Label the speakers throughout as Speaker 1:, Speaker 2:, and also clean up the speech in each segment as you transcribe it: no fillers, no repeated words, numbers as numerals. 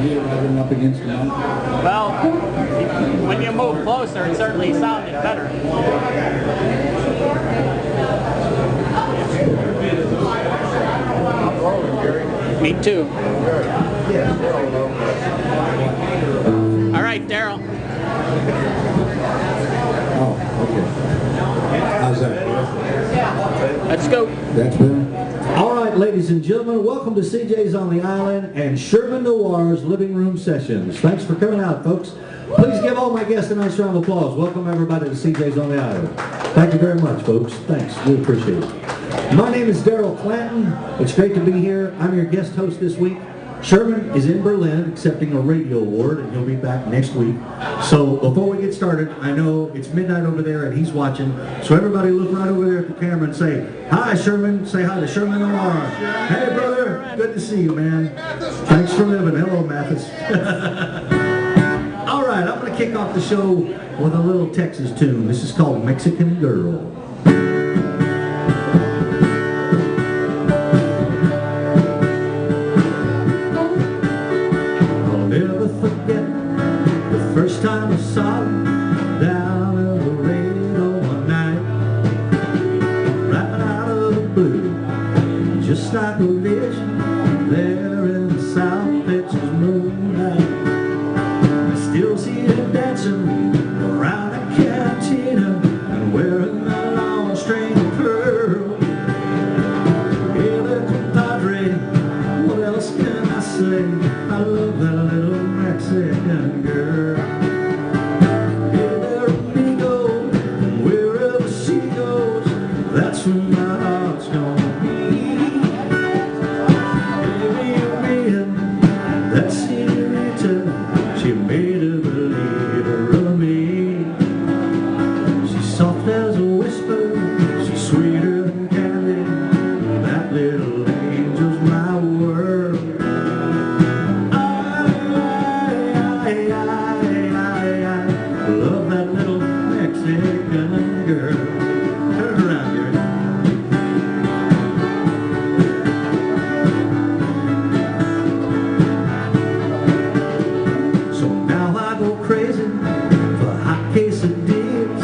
Speaker 1: idea right up against the mic?
Speaker 2: Well, when you move closer, it certainly sounded better. Me too. All right, Daryl.
Speaker 1: Oh, okay. How's that?
Speaker 2: Let's go.
Speaker 1: That's better. All right, ladies and gentlemen, welcome to CJ's on the Island and Sherman Noir's Living Room Sessions. Thanks for coming out, folks. Please give all my guests a nice round of applause. Welcome everybody to CJ's on the Island. Thank you very much, folks. Thanks. We appreciate it. My name is Daryl Clanton. It's great to be here. I'm your guest host this week. Sherman is in Berlin accepting a radio award, and he'll be back next week. So before we get started, I know it's midnight over there and he's watching, so everybody look right over there at the camera and say, "Hi, Sherman." Say hi to Sherman Noir. Hey, brother. Good to see you, man. Thanks for living. Hello, Mathis. All right, I'm going to kick off the show with a little Texas tune. This is called Mexican Girl. First time I saw him down in the radio one night, right out of the blue, just like a vision there in the South Texas moonlight. I still see her dancing around a cantina and wearing that long string of pearl. Hey there, compadre, what else can I say? I love that little Mexican girl. That's where my heart's gonna be. Baby, man, that senorita, she made a believer of me. She's soft as a whisper, she's sweeter than candy. That little angel's my world. I love that little Mexican girl. Crazy for a hot quesadillas,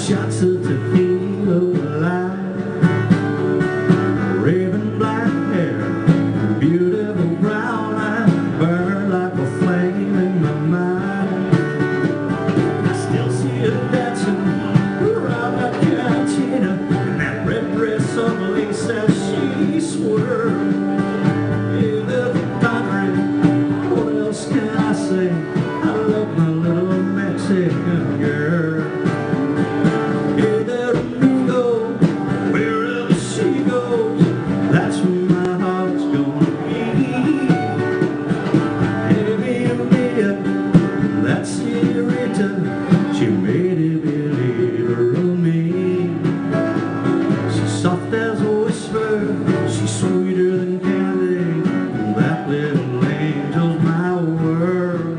Speaker 1: shots of tequila lime, raven black hair, beautiful brown eyes, burn like a flame in my mind. I still see her dancing around that cantina, and that red dress on lace as she swerved. Hey there, compadre, what else can I say? I love my little Mexican girl. Hey there, amigo, wherever she goes, that's where my heart's gonna be. Baby, Mia, that senorita, she made a believer of me. She's soft as a whisper, she's sweeter than candy, that little angel's my world.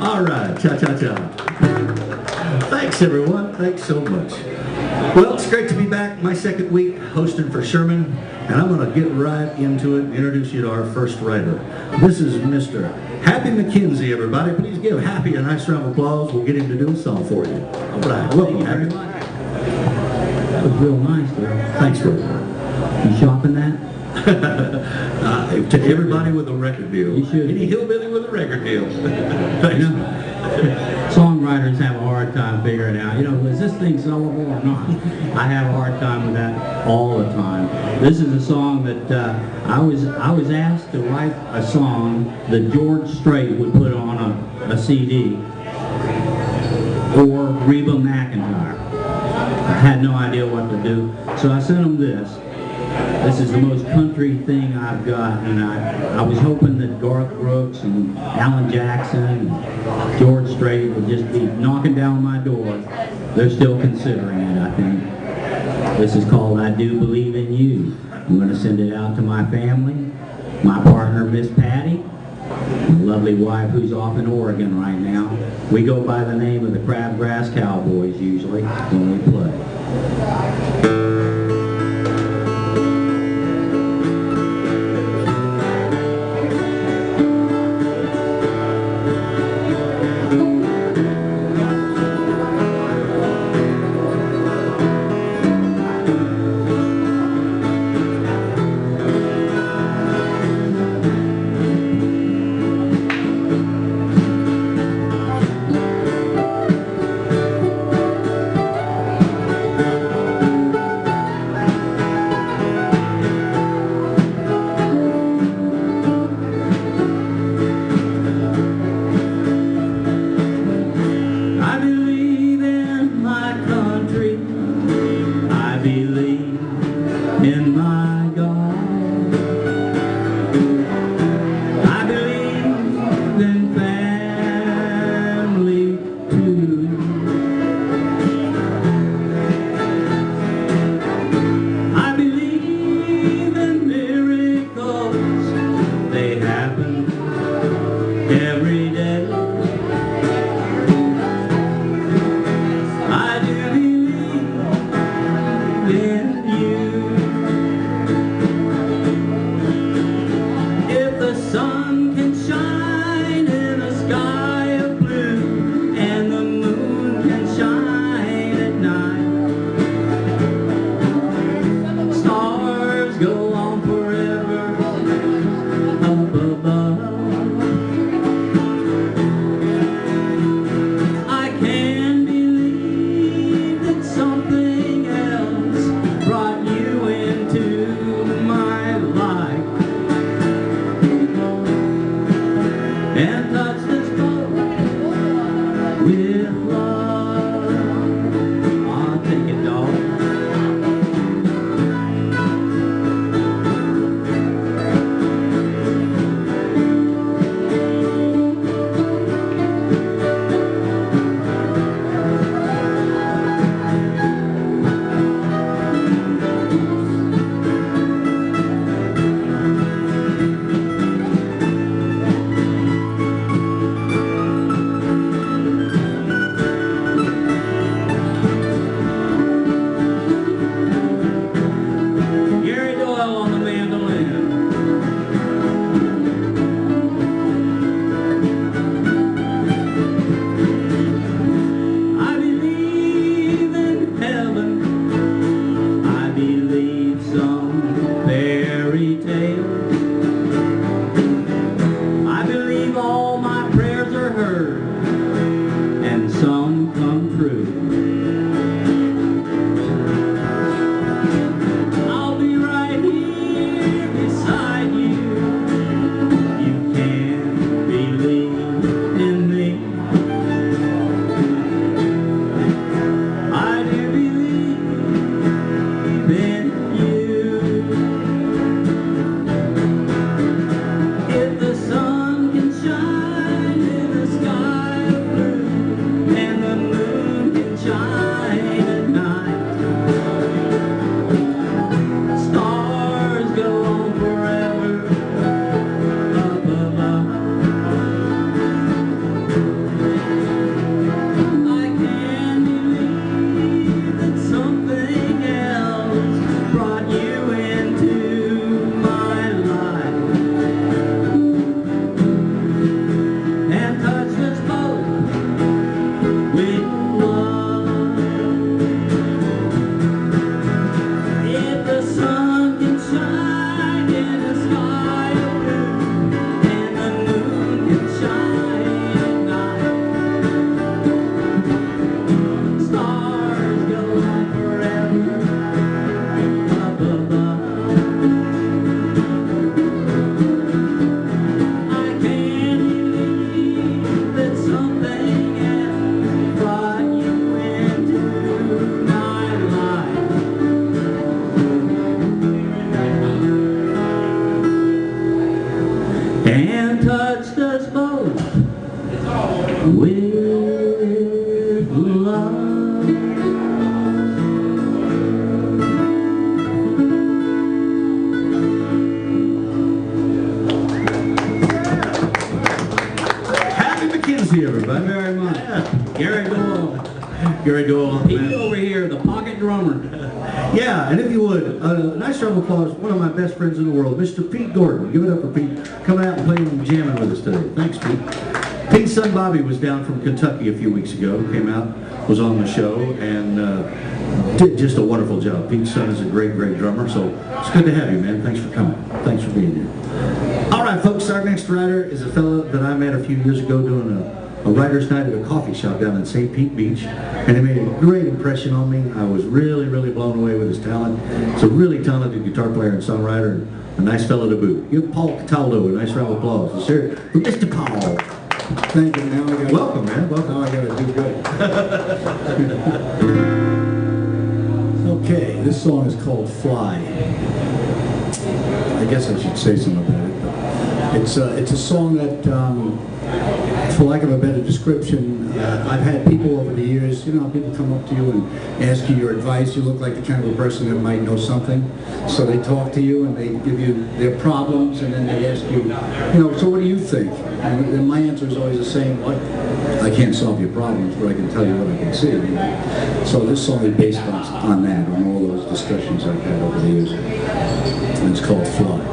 Speaker 1: All right, cha-cha-cha. Thanks, everyone. Thanks so much. Well, it's great to be back. My second week hosting for Sherman, and I'm going to get right into it and introduce you to our first writer. This is Mr. Happy McKenzie, everybody. Please give Happy a nice round of applause. We'll get him to do a song for you. All right, welcome, Happy.
Speaker 3: That was real nice, Daryl.
Speaker 1: Thanks, brother.
Speaker 3: You shopping that?
Speaker 1: To everybody with a record deal.
Speaker 3: You should.
Speaker 1: Any hillbilly with a record deal. Thanks.
Speaker 3: Songwriters have a hard time figuring out, is this thing sellable or not? I have a hard time with that all the time. This is a song that I was asked to write a song that George Strait would put on a CD or Reba McEntire. I had no idea what to do, so I sent him this. This is the most country thing I've got, and I was hoping that Garth Brooks and Alan Jackson and George Strait would just be knocking down my door. They're still considering it, I think. This is called I Do Believe in You. I'm going to send it out to my family, my partner, Miss Patty, my lovely wife who's off in Oregon right now. We go by the name of the Crabgrass Cowboys usually when we play.
Speaker 1: see everybody.
Speaker 3: Very much. Gary Doyle.
Speaker 1: Gary Doyle.
Speaker 3: Pete over here, the pocket drummer.
Speaker 1: Yeah, and if you would, a nice round of applause, one of my best friends in the world, Mr. Pete Gordon. Give it up for Pete coming out and playing and jamming with us today. Thanks, Pete. Pete's son Bobby was down from Kentucky a few weeks ago, came out, was on the show, and did just a wonderful job. Pete's son is a great, great drummer, so it's good to have you, man. Thanks for coming. Thanks for being here. All right, folks, our next writer is a fellow that I met a few years ago doing a writer's night at a coffee shop down in St. Pete Beach, and he made a great impression on me. I was really, really blown away with his talent. He's a really talented guitar player and songwriter, and a nice fellow to boot. Give Paul Cataldo a nice round of applause. Let's hear it for Mr. Paul.
Speaker 4: Thank you. Now I got.
Speaker 1: Welcome, man. Welcome.
Speaker 4: Now I got to do good. Okay, this song is called "Fly." I guess I should say something about it. But it's a song that, for lack of a better description, I've had people over the years. You know, people come up to you and ask you your advice. You look like the kind of a person that might know something, so they talk to you and they give you their problems, and then they ask you, so what do you think? And my answer is always the same. What? I can't solve your problems, but I can tell you what I can see. So this song is based on that, on all those discussions I've had over the years. And it's called "Fly."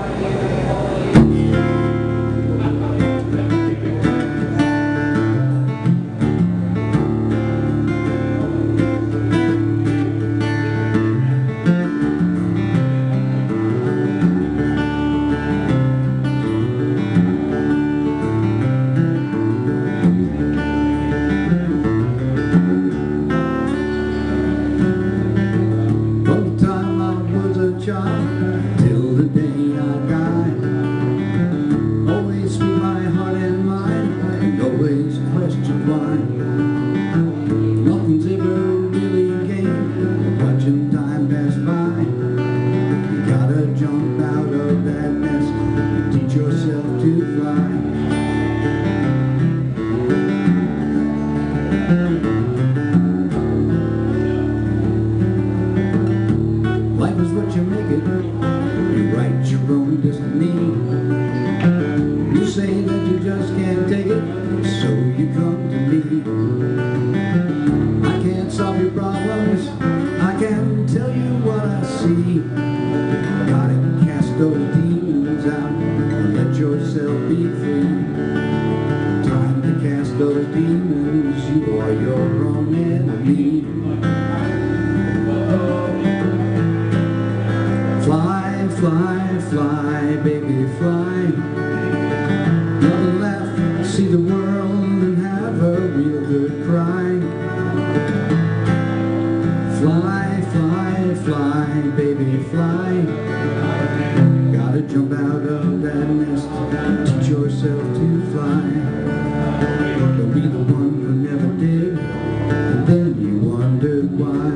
Speaker 4: Till the day I die, always speak my heart and mind, and always question why. Nothing's ever really gained, watching time pass by. You gotta jump out of that nest and teach yourself to fly. Life is what you make it. You write your own destiny. You say that you just can't take it, so you come to me. I can't solve your problems, I can tell you what I see. Gotta cast those demons out and let yourself be free. Time to cast those demons, you are your own enemy. Fly, fly, fly, baby, fly. Another laugh, see the world and have a real good cry. Fly, fly, fly, baby, fly. Gotta jump out of that nest, teach yourself to fly. Don't be the one who never did, and then you wondered why.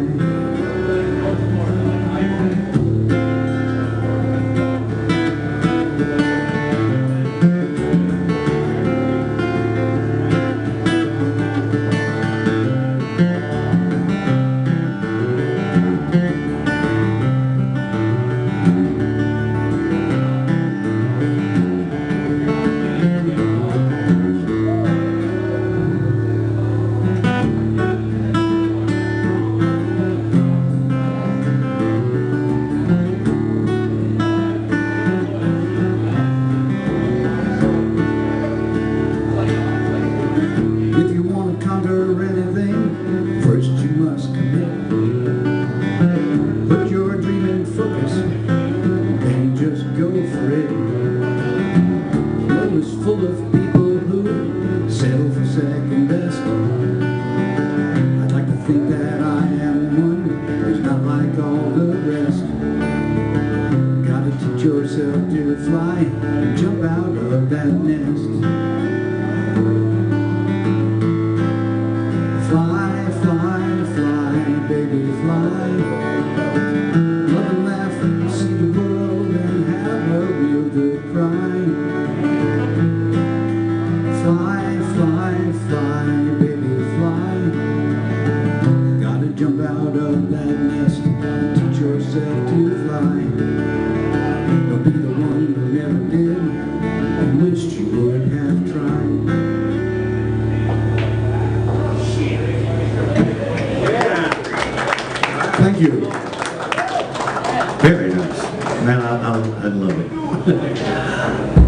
Speaker 1: I love it.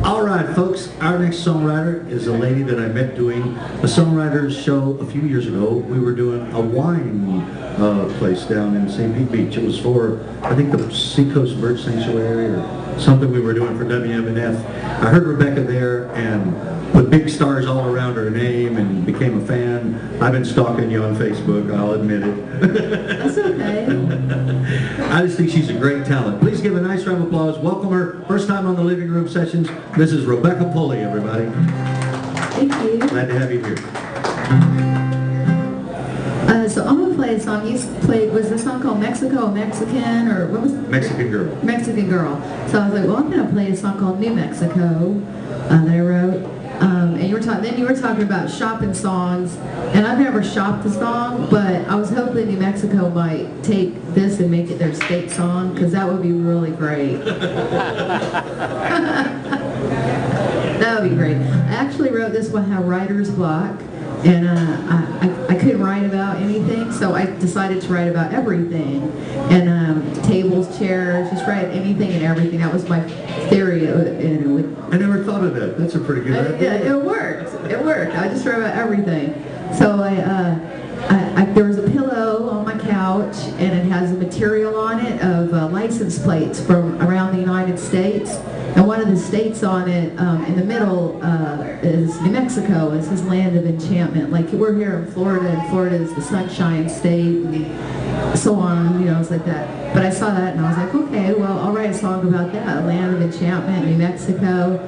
Speaker 1: All right, folks, our next songwriter is a lady that I met doing a songwriters show a few years ago. We were doing a wine place down in St. Pete Beach. It was for, I think, the Seacoast Bird Sanctuary or something we were doing for WMNF. I heard Rebecca there and put big stars all around her name and became a fan. I've been stalking you on Facebook, I'll admit it.
Speaker 5: That's okay.
Speaker 1: I just think she's a great talent. Please give a nice round of applause. Welcome her, first time on the Living Room Sessions. This is Rebecca Pulley, everybody.
Speaker 5: Thank you.
Speaker 1: Glad to have you here.
Speaker 5: So I'm gonna play a song. You played, was the song called Mexico, Mexican, or what was it?
Speaker 1: Mexican Girl.
Speaker 5: Mexican Girl. So I was like, well, I'm gonna play a song called New Mexico that I wrote. And you were talking about shopping songs, and I've never shopped a song, but I was hoping New Mexico might take this and make it their state song, because that would be really great. That would be great. I actually wrote this one, had writer's block, and I couldn't write about anything, so I decided to write about everything, and tables, chairs, just write anything and everything. That was my theory, and it would.
Speaker 1: I never thought of that. That's a pretty good idea.
Speaker 5: It worked. It worked. I just wrote about everything. So there was a pillow on my couch, and it has a material on it of license plates from around the United States. And one of the states on it, in the middle, is New Mexico. It says land of enchantment. Like we're here in Florida, and Florida is the sunshine state, and so on, it's like that. But I saw that, and I was like, okay, well, I'll write a song about that, land of enchantment, New Mexico.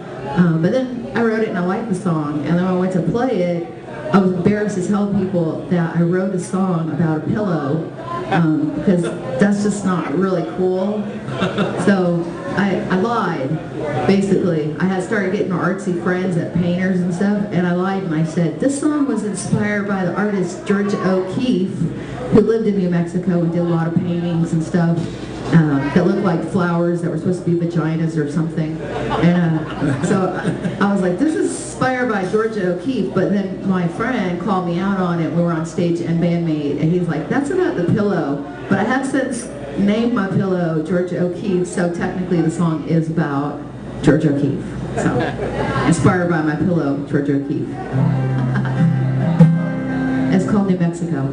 Speaker 5: But then I wrote it, and I liked the song. And then when I went to play it, I was embarrassed to tell people that I wrote a song about a pillow, because that's just not really cool. So I lied, basically. I had started getting artsy friends at painters and stuff, and I lied and I said, this song was inspired by the artist Georgia O'Keeffe, who lived in New Mexico and did a lot of paintings and stuff that looked like flowers that were supposed to be vaginas or something. And so I was like, this is inspired by Georgia O'Keeffe, but then my friend called me out on it. We were on stage and bandmate, and he's like, that's about the pillow. But I have since named my pillow Georgia O'Keeffe, so technically the song is about Georgia O'Keeffe. So, inspired by my pillow, Georgia O'Keeffe. It's called New Mexico.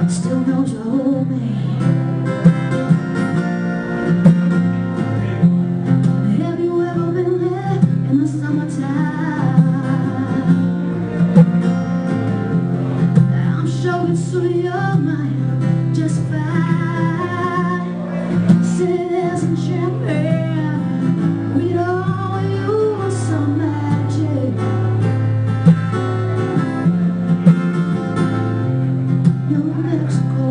Speaker 6: Still knows you hold me. I'm sure it's on your mind just fine. Citizens and champagne, we'd all use some magic. New Mexico,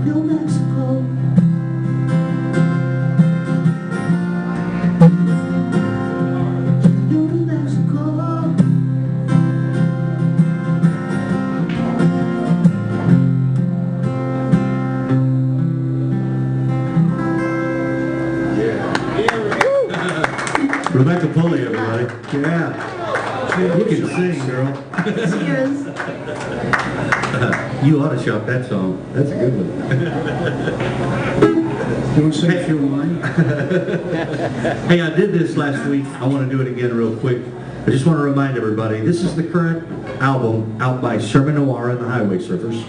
Speaker 6: New Mexico. New Mexico.
Speaker 1: Rebecca Pulley, everybody. Yeah. You can sing, girl.
Speaker 5: Cheers.
Speaker 1: You ought to shop that song. That's a good one.
Speaker 4: You want to say a few lines?
Speaker 1: Hey, I did this last week. I want to do it again real quick. I just want to remind everybody, this is the current album out by Sherman Noir and the Highway Surfers.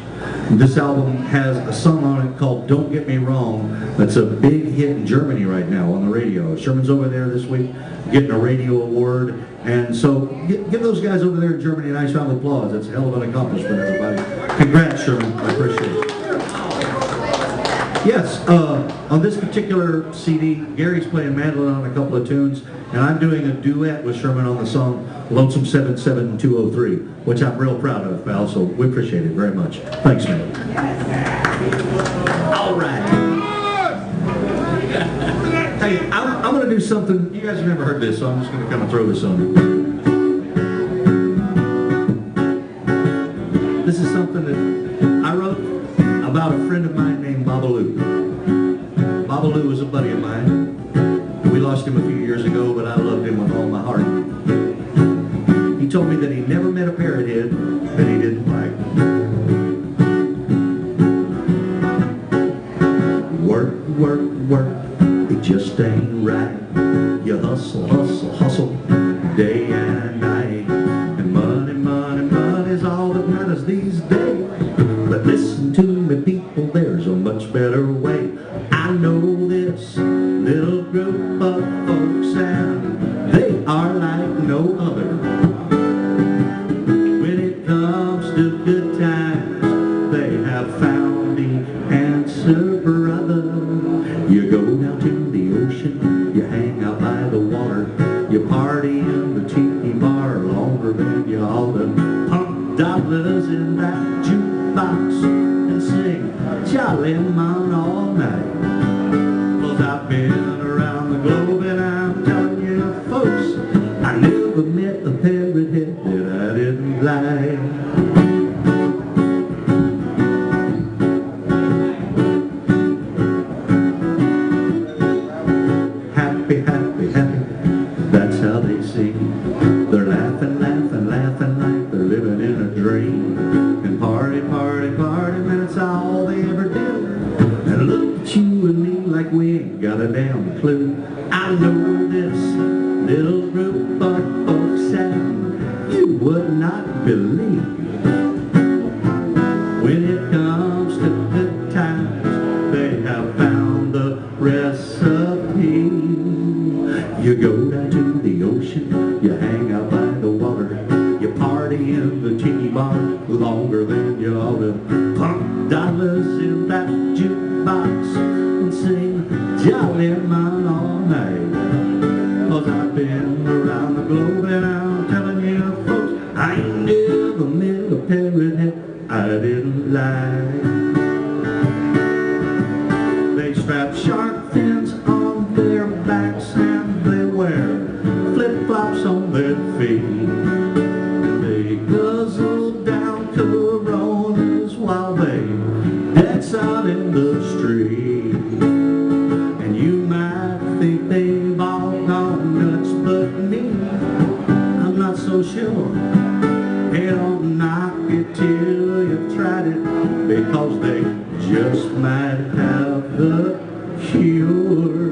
Speaker 1: This album has a song on it called Don't Get Me Wrong. That's a big hit in Germany right now on the radio. Sherman's over there this week getting a radio award. And so give those guys over there in Germany a nice round of applause. That's a hell of an accomplishment, everybody. Congrats, Sherman. I appreciate it. Yes, on this particular CD, Gary's playing mandolin on a couple of tunes, and I'm doing a duet with Sherman on the song Lonesome 77203, which I'm real proud of, pal, so we appreciate it very much. Thanks, man. All right. Hey, I'm going to do something, you guys have never heard this, so I'm just going to kind of throw this on you. This is something that I wrote about a friend of mine named Babalu. Babalu was a buddy of mine. We lost him a few years ago, but I loved him with all my heart. He told me that he never met a parrot head that he didn't like. Work, work, work, it just ain't right. You hustle, hustle, hustle, day and night. And money, money, money's all that matters these days. But listen to me, people, there's a much better way. I know this little group of folks, and they are like no other. When it comes to good times, they have found the answer, brother. You go down to the ocean, you hang out by the water, you party in the tiki bar longer than you ought to. Pump dollars in that jukebox and sing Jolly Man all night. 'Cause I've been around the globe and I'm telling you folks, I never met a parrot head that I didn't like. Happy, happy, happy, that's how they sing. They're laughing, laughing, laughing like they're living in a dream. And party, party, party, man, it's all they ever do. And look at you and me like we ain't got a damn clue. I know this little group of folks and you would not believe. When it comes to good times, they have found the recipe. You go down to the ocean, you hang out by the water, you party in the tiki bar longer than you ought to. Pump dollars in that jukebox and sing Jolly Man all night. 'Cause I've been around the globe and I'm telling you folks, I ain't never met a parrot head I didn't like. They strap shark fins on their backs and they wear flip-flops on their feet. They guzzle down Coronas while they dance out in the street. And you might think they've all gone nuts, but me, I'm not so sure. They don't knock it till you've tried it, because they just might have the cure.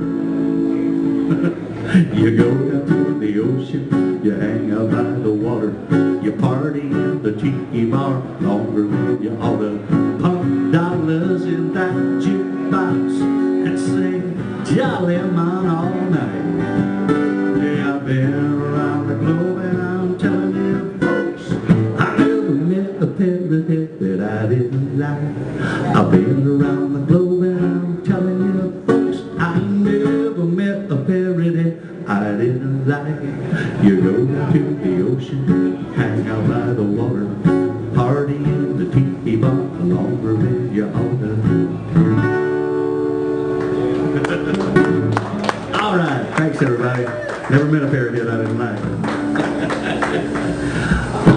Speaker 1: You go down to the ocean, you hang out by the water, you party in the tiki bar longer than you ought to. Pump dollars in that jukebox and jolly man all night. Yeah, I've been around the globe and I'm telling you folks, I never met a parody that I didn't like. I've been around the globe and I'm telling you folks, I never met a parody I didn't like. You go to the ocean, hang out by the water, party in the tiki bar, longer than you ought to. All right, thanks everybody. Never met a parody that I didn't like.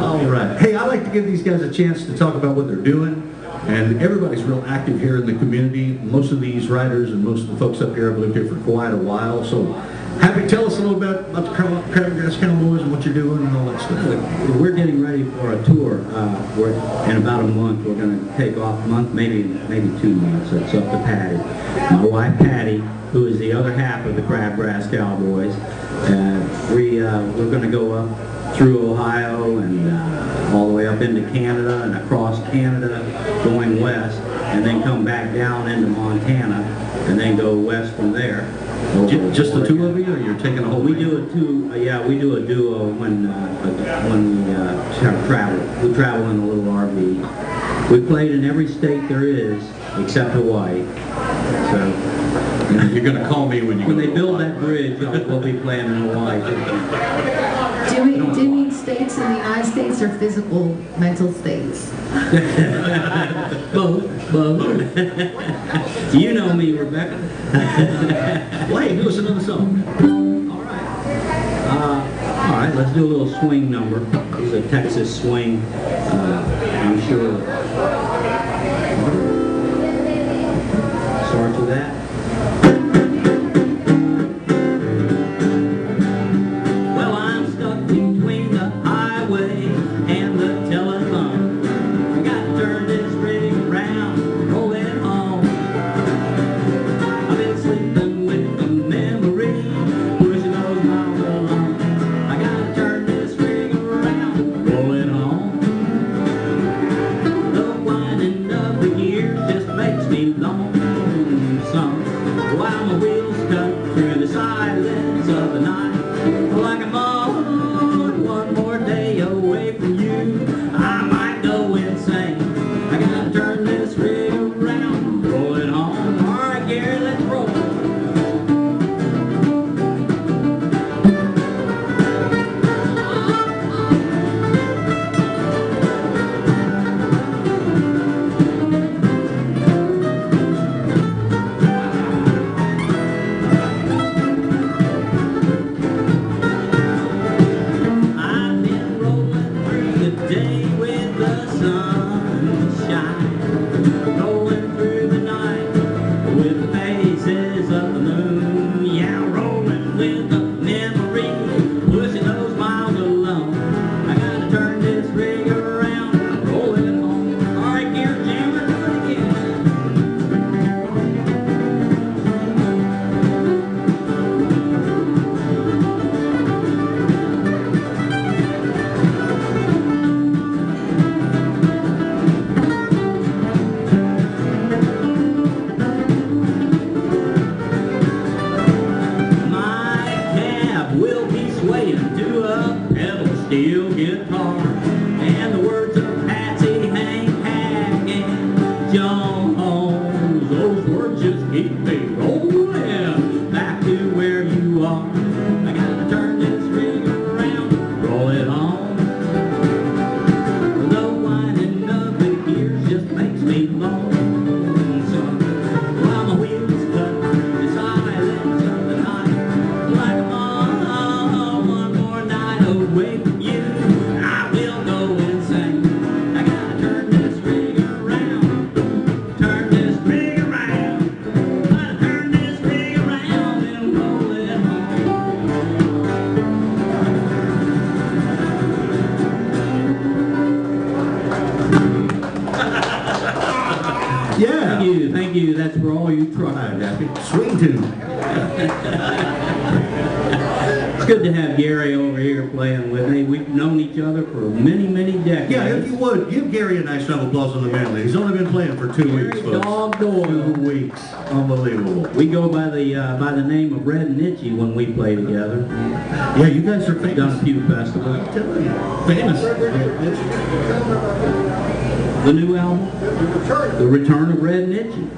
Speaker 1: All right. Hey, I'd like to give these guys a chance to talk about what they're doing. And everybody's real active here in the community. Most of these writers and most of the folks up here have lived here for quite a while. So, Happy, tell us a little bit about the Crabgrass Cowboys and what you're doing and all that stuff.
Speaker 3: We're getting ready for a tour. In about a month, we're going to take off a month, maybe 2 months. It's up to Patty. My wife Patty, who is the other half of the Crabgrass Cowboys. We're going to go up through Ohio and all the way up into Canada and across Canada, going west, and then come back down into Montana, and then go west from there.
Speaker 1: Just the two of you, or you're taking a whole?
Speaker 3: We do a duo when we travel. We travel in a little RV. We played in every state there is except Hawaii. So
Speaker 1: you're going to call me when
Speaker 3: they build that bridge. We'll be playing in Hawaii.
Speaker 5: Do you mean states in the United States or physical mental states?
Speaker 3: Both. You know me, Rebecca.
Speaker 1: Wait, do us another song.
Speaker 3: All right, let's do a little swing number. This is a Texas swing. I'm sure. Starts with that. Well, I'm stuck between the highway and the telephone. I got to turn this rig around, roll it home. I've been sleeping with a memory, pushing those miles along. I got to turn this rig around, roll it home. The winding of the gears just makes me lonesome, while my wheels cut through the silence of the night. Like I'm on one more day away from you, I might go insane. I gotta turn this rig around, roll it home. All right, Gary, let's roll. I've been rolling through the day with the sunshine, rolling through the night with the phases of the moon. Yeah, rolling with the memory, pushing those miles alone. I gotta turn this rig around, roll it home. All right, Gear Jammer, do it again. My cab will be swaying to a pedal steel guitar, and the words of Patsy, Hank, Haggin, John Holmes, those words just keep me rolling back to where you are. I gotta turn this rig around, roll it home. The winding of the gears just makes me lonesome, while my wheels cut through the silence of the night. Like I'm on one more night away from you, I will go insane. I gotta turn this rig around, turn this rig around. Gotta turn this rig around and roll it home.
Speaker 1: Yeah.
Speaker 3: Thank you. That's for all you truckers.
Speaker 1: Happy. Swing tune.
Speaker 3: It's good to have Gary over here playing with me. We've known each other for many, many decades.
Speaker 1: Yeah, if you would, give Gary a nice round of applause on the manly. He's only been playing for 2 weeks,
Speaker 3: Gary
Speaker 1: folks.
Speaker 3: Dog Doyle.
Speaker 1: 2 weeks. Unbelievable.
Speaker 3: We go by the name of Red and Itchy when we play together.
Speaker 1: Yeah, you guys are
Speaker 3: We've done
Speaker 1: famous.
Speaker 3: a few festivals.
Speaker 1: I'm telling you. Famous.
Speaker 3: The new album, The Return of Red and Itchy.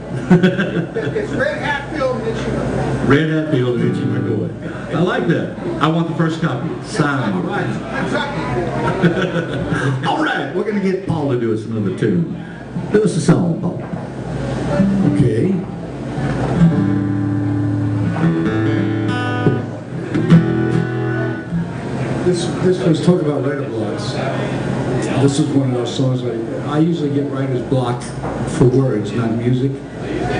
Speaker 7: It's Red Hatfield and Itchy.
Speaker 1: Red Hatfield and Itchy McCoy. I like that. I want the first copy. Signed. All right, we're going to get Paul to do us another tune. Do us a song, Paul.
Speaker 4: Okay. This was talk about writer blocks. This is one of those songs where I usually get writer's block for words, not music.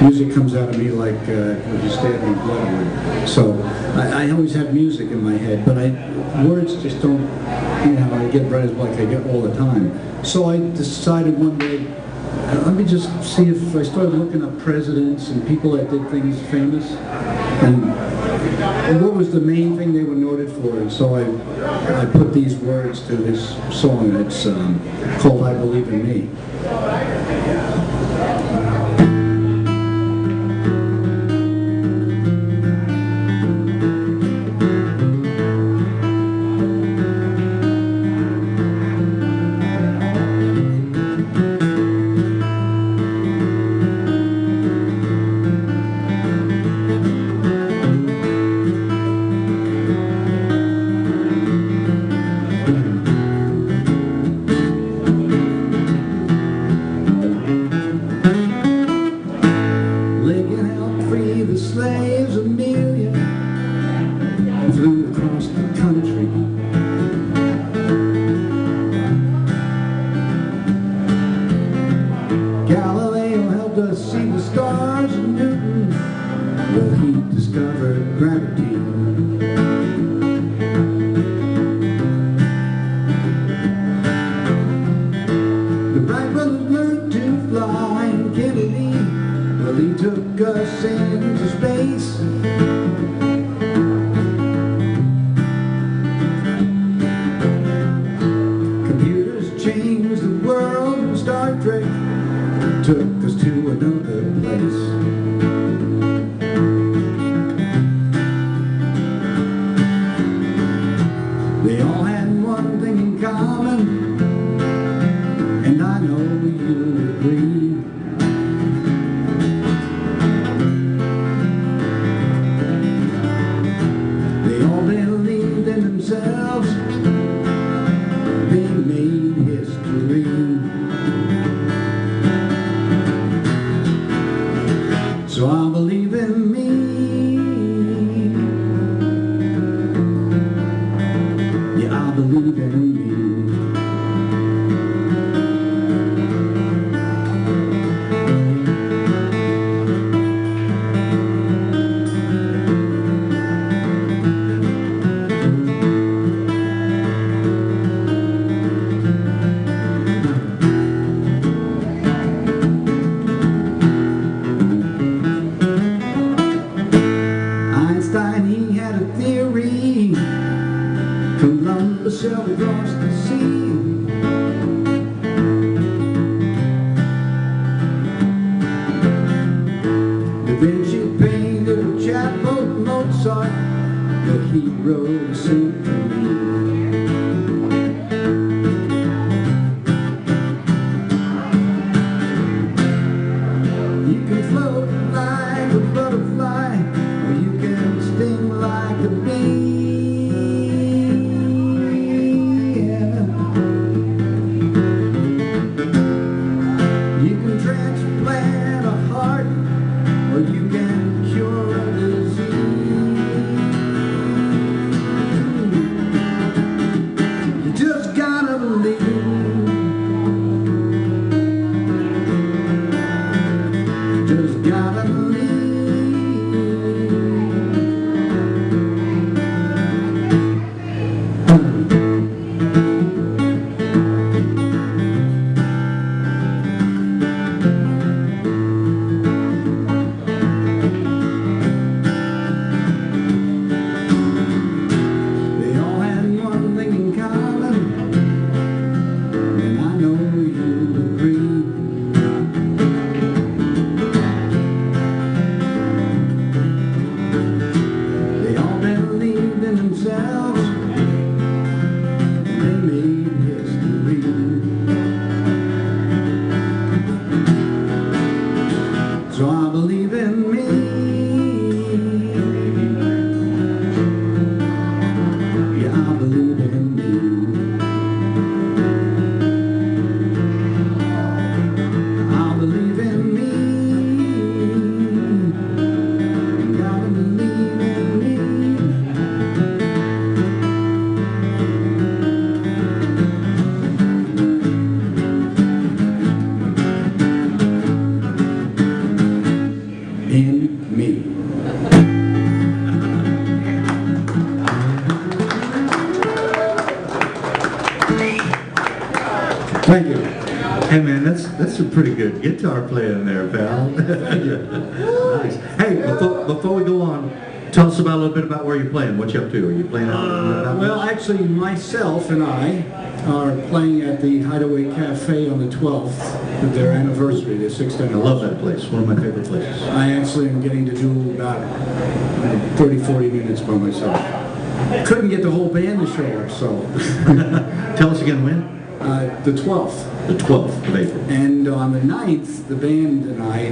Speaker 4: Music comes out of me like if you stab me blood would. So I always have music in my head, but words just don't, I get writer's block, I get all the time. So I decided one day, let me just see if I started looking up presidents and people that did things famous, and what was the main thing they were noted for. And so I put these words to this song. It's called I Believe in Me. The slaves, a million, flew across the country. Galileo helped us see the stars, and Newton, well, he discovered gravity. The Wright brothers learned to fly, and Kennedy, well, he took us into space. Computers changed the world, and Star Trek took us to another place. They all had one thing in common, and I know you'll agree. Believed in themselves, they made history. So I believe in me. Yeah, I believe in me. He had a theory, Columbus sailed across the sea. Da Vinci painted a chapel, Mozart, but he wrote a symphony. You can float like a butterfly, or you can sting like a bee. Yeah. You can transplant a heart, or you can cure a disease. house, they made history. So I believe in me. Yeah, I believe in me. I believe in me. Gotta believe in me. In me. Thank you.
Speaker 1: Hey man, that's a pretty good guitar playing there, pal. Nice. Hey, before we go on, tell us about a little bit about where you're playing. What you up to? Are you playing out?
Speaker 4: Well, actually, myself and I are playing at the Hideaway Cafe on the 12th, with their anniversary, their 6th
Speaker 1: I
Speaker 4: anniversary.
Speaker 1: love that place. One of my favorite places.
Speaker 4: I actually am getting to do about 30, 40 minutes by myself. Couldn't get the whole band to show up, so
Speaker 1: Tell us again when?
Speaker 4: the 12th.
Speaker 1: The 12th of April.
Speaker 4: And on the 9th, the band and I,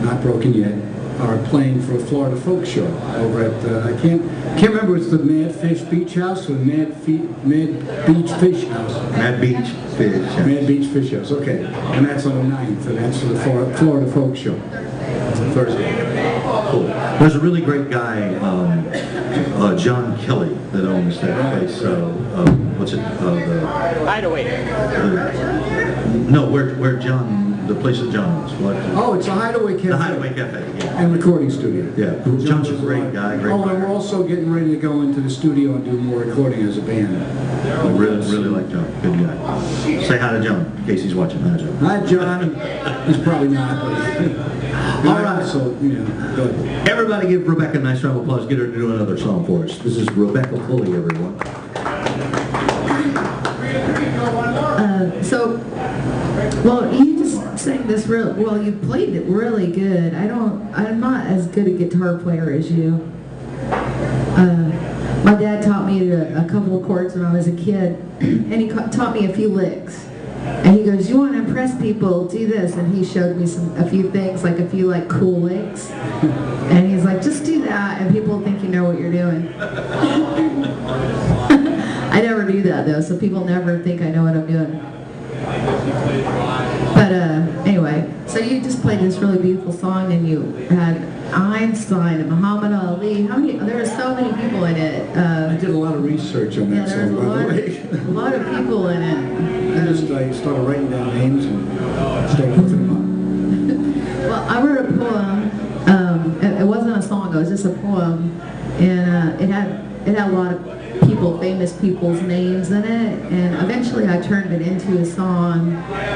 Speaker 4: not broken yet, are playing for a Florida folk show over at, I can't remember if it's the Mad Fish Beach House or the Mad Beach Fish House.
Speaker 1: Mad Beach Fish.
Speaker 4: Mad Beach Fish House, okay. And that's on the 9th, and that's for the Florida folk show. Thursday.
Speaker 1: Cool. There's a really great guy, John Kelly, that owns that place. What's it?
Speaker 2: Hideaway.
Speaker 1: No, where John, the place that John owns. What?
Speaker 4: Oh, it's a Hideaway Cafe.
Speaker 1: The Hideaway Cafe. Yeah.
Speaker 4: And recording studio.
Speaker 1: Yeah. John's a great guy. Great.
Speaker 4: Oh, and we're also getting ready to go into the studio and do more recording as a band.
Speaker 1: I really like John. Good guy. Say hi to John in case he's watching. Hi, John.
Speaker 4: Hi, John. He's probably not, but
Speaker 1: All right.
Speaker 4: So, good.
Speaker 1: Everybody give Rebecca a nice round of applause. Get her to do another song for us. This is Rebecca Pulley, everyone.
Speaker 5: Well, you just sang this well, you played it really good. I'm not as good a guitar player as you. My dad taught me a couple of chords when I was a kid, and he taught me a few licks. And he goes, "You want to impress people, do this." And he showed me a few things, like a few cool licks. And he's like, "Just do that, and people think you know what you're doing." I never do that though, so people never think I know what I'm doing. But anyway, so you just played this really beautiful song, and you had Einstein and Muhammad Ali. There were so many people in it.
Speaker 4: I did a lot of research on that
Speaker 5: there's
Speaker 4: song, by the way.
Speaker 5: a lot of people in it.
Speaker 4: I started writing down names and started looking them
Speaker 5: Well, I wrote a poem. It wasn't a song; it was just a poem, and it had a lot of famous people's names in it, and eventually I turned it into a song,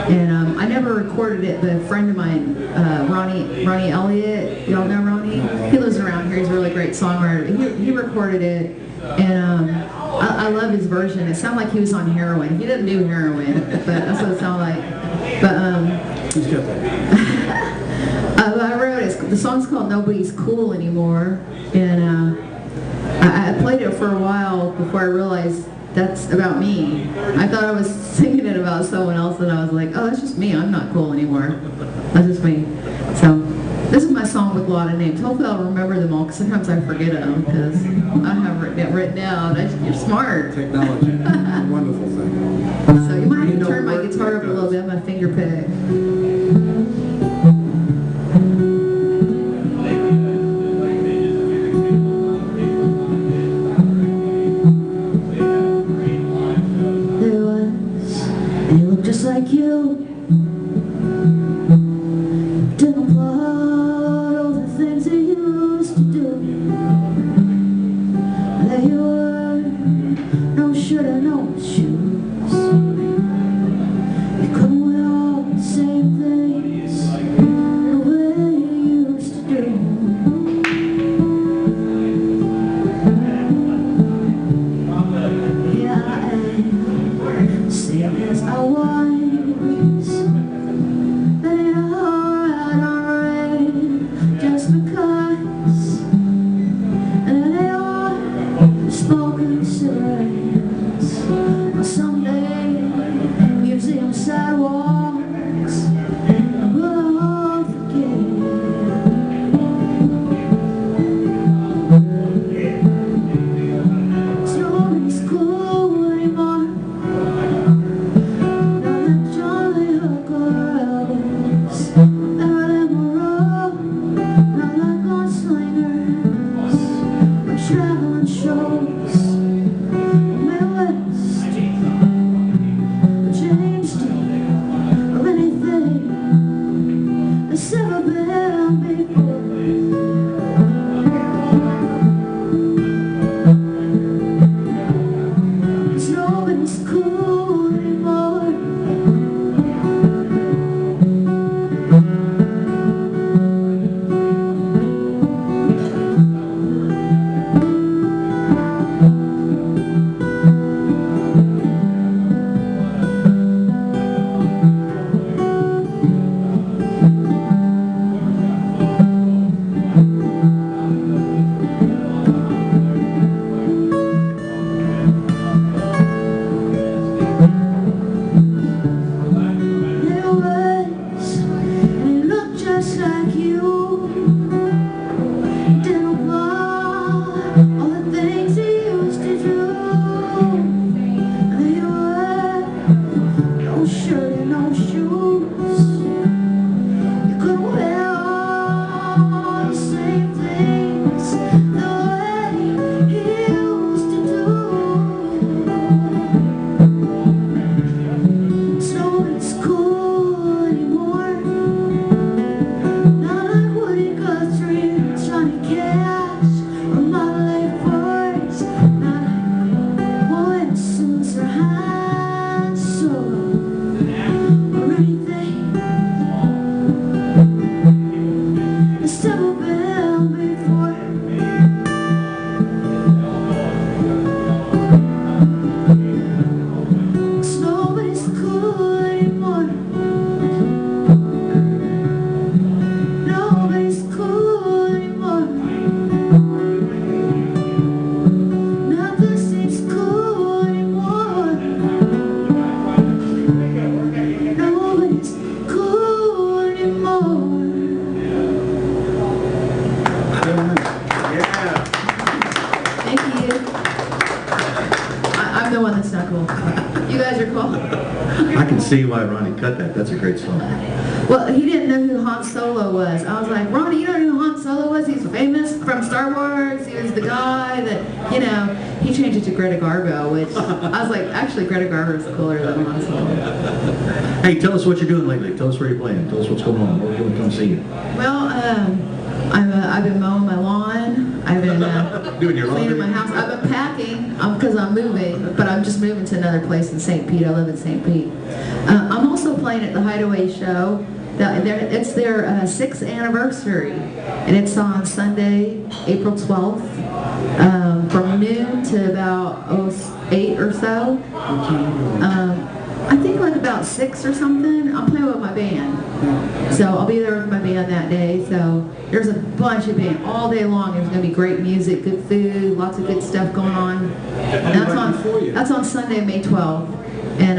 Speaker 5: and I never recorded it, but a friend of mine, Ronnie Elliott, y'all know Ronnie? He lives around here, he's a really great songwriter. He recorded it, and I love his version. It sounded like he was on heroin. He didn't do heroin, but that's what it sounded like. But
Speaker 4: He's got that.
Speaker 5: I wrote it. The song's called "Nobody's Cool Anymore," and I played it for a while before I realized that's about me. I thought I was singing it about someone else, and I was like, "Oh, that's just me. I'm not cool anymore. That's just me." So this is my song with a lot of names. Hopefully I'll remember them all, because sometimes I forget them because I have it written down. You're smart.
Speaker 4: Technology. Wonderful thing.
Speaker 5: So you might have to turn my guitar up a little bit, my finger pick.
Speaker 6: Just like you didn't applaud all the things you used to do. There you were, no shirt and no shoes. You couldn't wear all the same things.
Speaker 5: the one that's not cool. You guys are cool.
Speaker 1: I can see why Ronnie cut that. That's a great song.
Speaker 5: Well, he didn't know who Han Solo was. I was like, Ronnie, you don't know who Han Solo was? He's famous from Star Wars. He was the guy that, you know, he changed it to Greta Garbo, which I was like, actually, Greta Garbo is cooler than Han Solo.
Speaker 1: Hey, tell us what you're doing lately. Tell us where you're playing. Tell us what's going on. We're going to come see you.
Speaker 5: Well, I've been mowing my lawn. I've been
Speaker 1: Doing your
Speaker 5: cleaning
Speaker 1: laundry?
Speaker 5: my house. I've been packing because I'm moving, but I'm just moving to another place in St. Pete. I live in St. Pete. I'm also playing at the Hideaway Show. It's their 6th anniversary, and it's on Sunday, April 12th, from noon to about 8 or so. I think like about 6 or something. I'm playing with my band. So I'll be there with my band that day. So there's a bunch of band all day long. There's going to be great music, good food, lots of good stuff going on. That's on Sunday, May 12th. And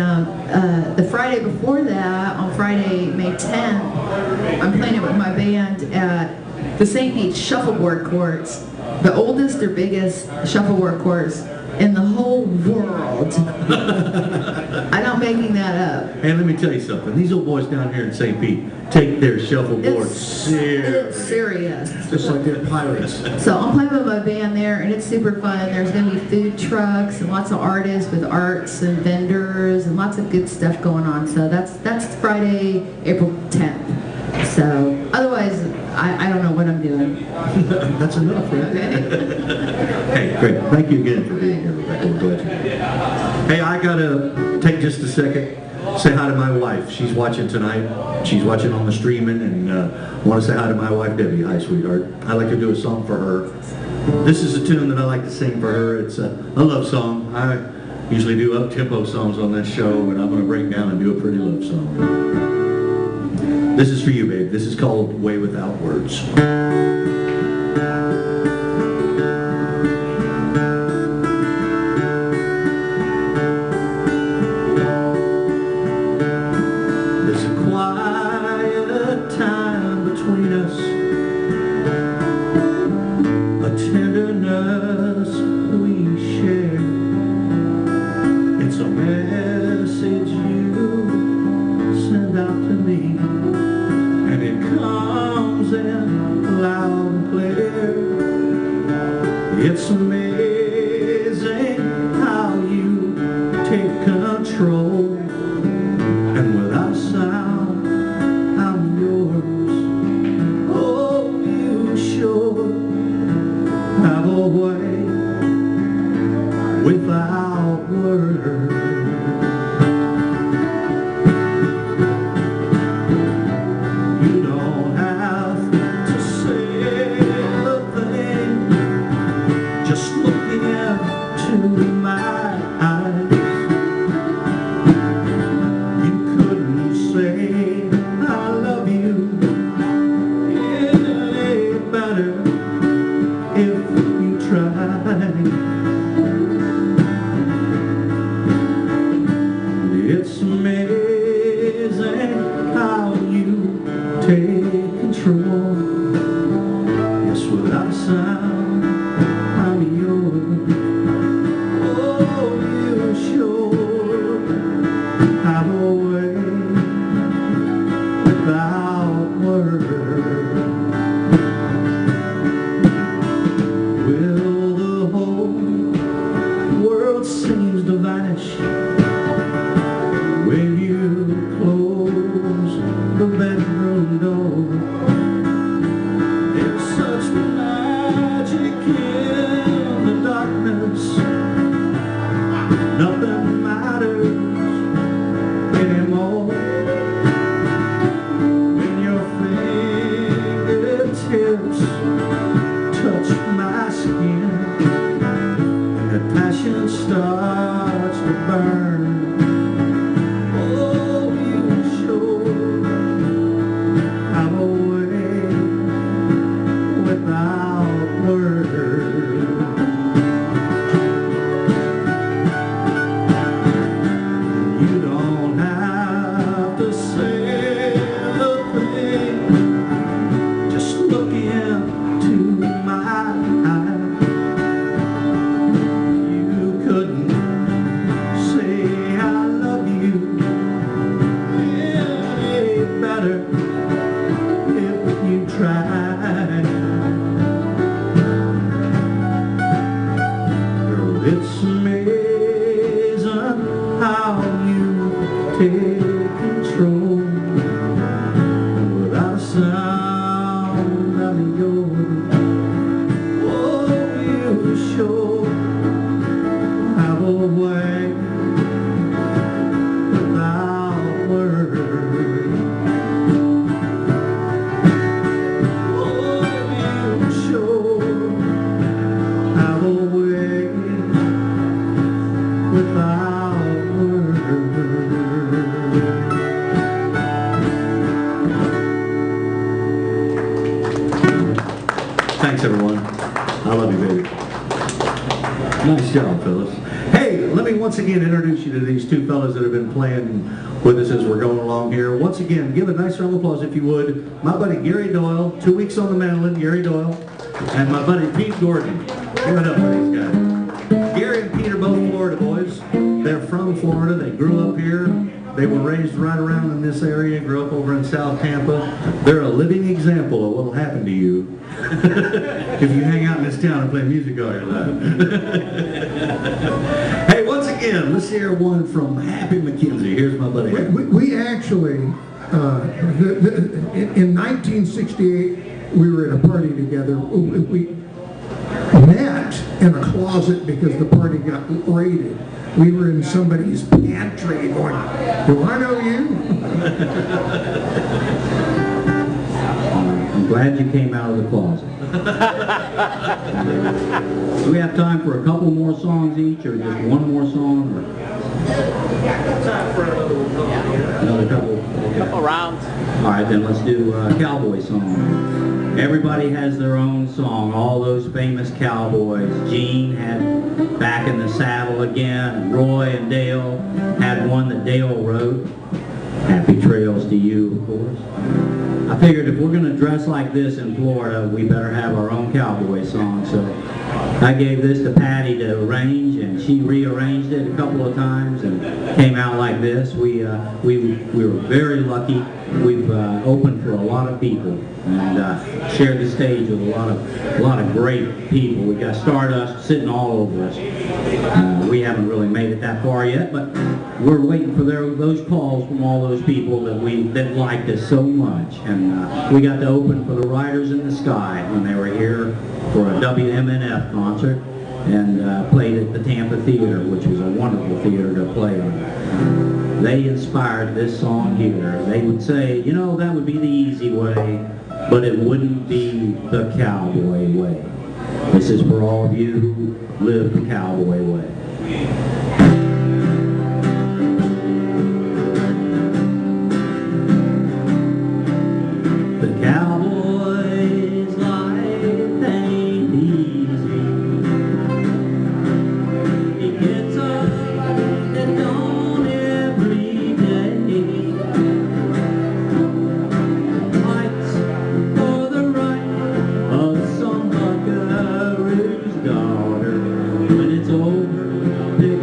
Speaker 5: the Friday before that, on Friday, May 10th, I'm playing it with my band at the St. Pete Shuffleboard Courts, the oldest or biggest shuffleboard courts in the whole world. I'm not making that up.
Speaker 1: Hey, let me tell you something. These old boys down here in St. Pete take their shuffleboard serious.
Speaker 5: It's serious.
Speaker 4: Just like they're pirates.
Speaker 5: So I'm playing with my band there, and it's super fun. There's going to be food trucks and lots of artists with arts and vendors and lots of good stuff going on. So that's Friday, April 10th. So otherwise, I don't know what I'm doing.
Speaker 1: That's enough, right? Hey, great. Thank you again for being here, Rebecca. We're glad you're here. Hey, I got to take just a second, say hi to my wife. She's watching tonight. She's watching on the streaming, and I want to say hi to my wife, Debbie. Hi, sweetheart. I'd like to do a song for her. This is a tune that I like to sing for her. It's a love song. I usually do up-tempo songs on this show, and I'm going to break down and do a pretty love song. This is for you, babe. This is called Way Without Words. There's a quiet time between us, a tenderness we share. It's a message you send out to me, and it comes in loud and clear. It's amazing how you take control, and without sound, I'm yours. Oh, you sure have a way without words. You don't have to say a thing, just look into my eyes. You couldn't say I love you any better if you tried. It's amazing how you take control. Yes, without a sound, I'm yours. Oh, you sure have a way without words. Will the whole world seems to vanish when you close the bedroom door? There's such magic in the darkness. Nothing matters anymore when your fingertips touch my skin, and the passion starts to burn. Oh, you sure have a way without words. You don't have to say a thing, just look into my eyes. You couldn't It's amazing how you take control. Without a sound out of yours, oh, you sure have a way without words. Oh, you sure have a way without words. Thanks, everyone. I love you, baby. Nice job, fellas. Hey, let me once again introduce you to these two fellas that have been playing with us as we're going along here. Once again, give a nice round of applause, if you would. My buddy Gary Doyle, 2 weeks on the mandolin, Gary Doyle, and my buddy Pete Gordon. Give it up for these guys. Gary and Pete are both Florida boys. They're from Florida. They grew up here. They were raised right around in this area, grew up over in South Tampa. They're a living example of what will happen to you if you hang out in this town and play music all your life. Hey, once again, let's hear one from Happy McKenzie. Here's my buddy Happy.
Speaker 7: We actually, in 1968, we were at a party together. We met in a closet because the party got raided. We were in somebody's pantry going, do I know you?
Speaker 3: I'm glad you came out of the closet. Do we have time for a couple more songs each, or just one more song? Or? Another couple? Okay.
Speaker 2: Couple rounds.
Speaker 3: All right, then let's do a cowboy song. Everybody has their own song, all those famous cowboys. Gene had Back in the Saddle Again. Roy and Dale had one that Dale wrote. Happy Trails to You, of course. I figured if we're going to dress like this in Florida, we better have our own cowboy song. So I gave this to Patty to arrange, and she rearranged it a couple of times and came out like this. We were very lucky. We've opened for a lot of people and shared the stage with a lot of great people. We got Stardust sitting all over us. We haven't really made it that far yet, but we're waiting for those calls from all those people that liked us so much. And we got to open for the Riders in the Sky when they were here for a WMNF concert, and played at the Tampa Theater, which was a wonderful theater to play on. They inspired this song here. They would say, you know, that would be the easy way, but it wouldn't be the cowboy way. This is for all of you who live the cowboy way. The cowboy's life ain't easy. He gets up at dawn every day, fights for the right of some buckaroo's daughter. When it's over, pick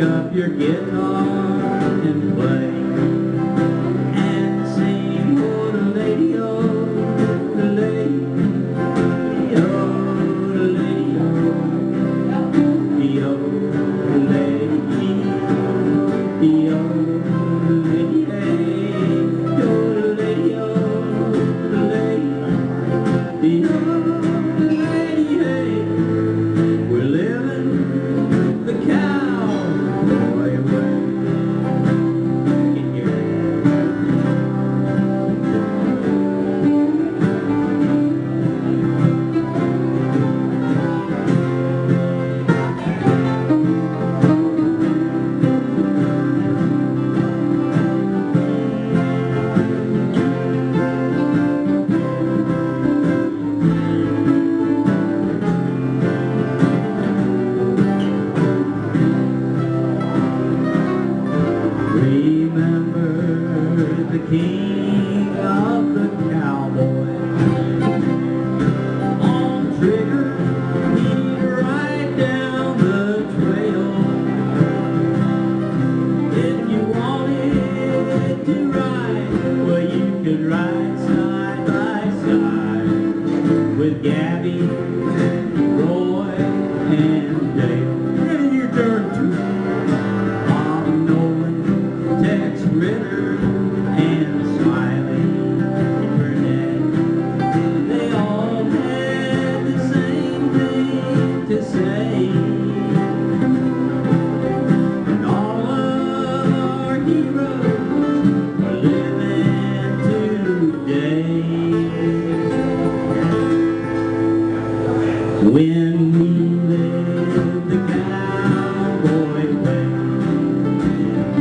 Speaker 3: live the cowboy way.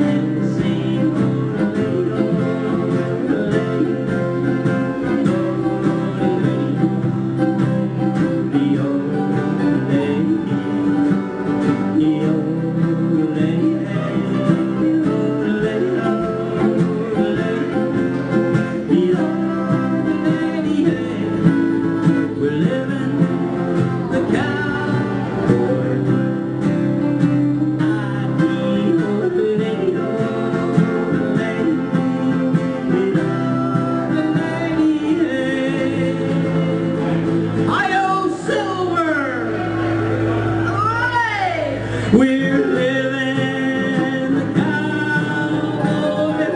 Speaker 3: And sing the old lady, the old lady, we're living the cowboy way. The old lady, hi-yo, Silver! We're living the cowboy way.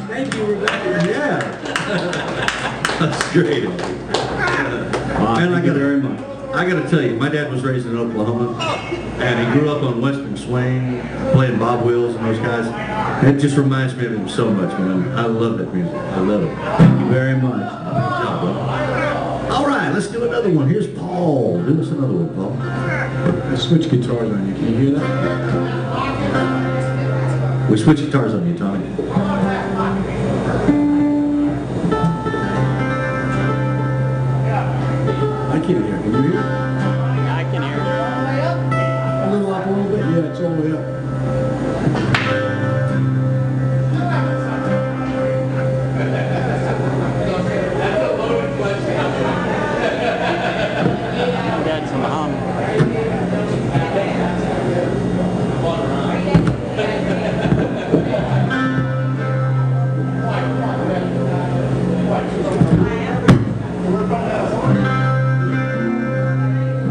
Speaker 3: Thank you, Rebecca.
Speaker 1: Yeah. That's great.
Speaker 3: Thank you very much.
Speaker 1: I got to tell you, my dad was raised in Oklahoma, and he grew up on Western Swing, playing Bob Wills and those guys. It just reminds me of him so much, man. I love that music. I love it.
Speaker 3: Thank you very much.
Speaker 1: Good job, bro. All right, let's do another one. Here's Paul. Do us another one, Paul.
Speaker 4: I switched guitars on you. Can you hear that?
Speaker 1: We switch guitars on you, Tommy.
Speaker 4: I can't hear. Can you hear?
Speaker 2: Yeah, I can hear you.
Speaker 4: A little up, a little bit. Yeah, it's all the way up.
Speaker 2: Got some hum.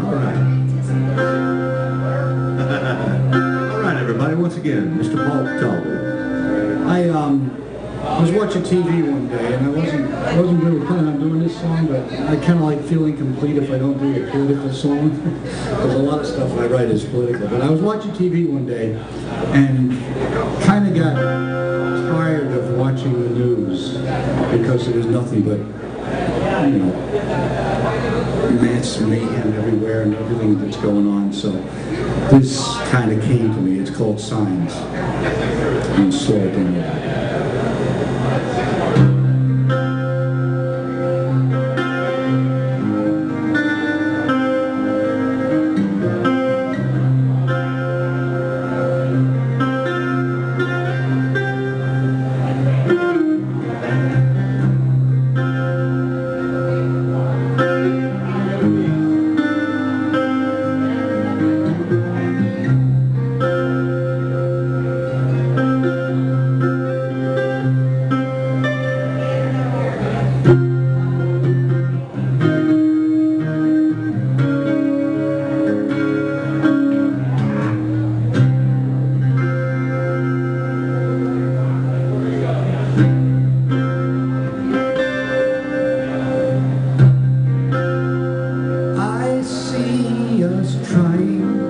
Speaker 1: All right. All right, everybody. Once again, Mr. Paul Talbot.
Speaker 4: I was watching TV one day, and I wasn't really planning on doing this song, but I kind of like feel incomplete if I don't do a political song. Because a lot of stuff I write is political. But I was watching TV one day, and kind of got tired of watching the news because it was nothing but, you know, mass mayhem everywhere and everything that's going on. So this kind of came to me. It's called Signs. And slow it down. I see us trying.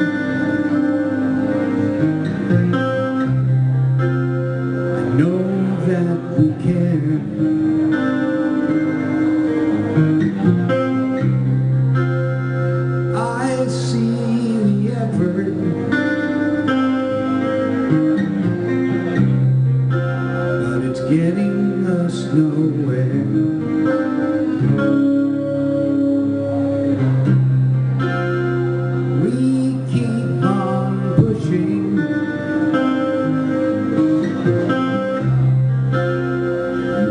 Speaker 4: I know that we can. I see the effort. But it's getting us nowhere. We keep on pushing,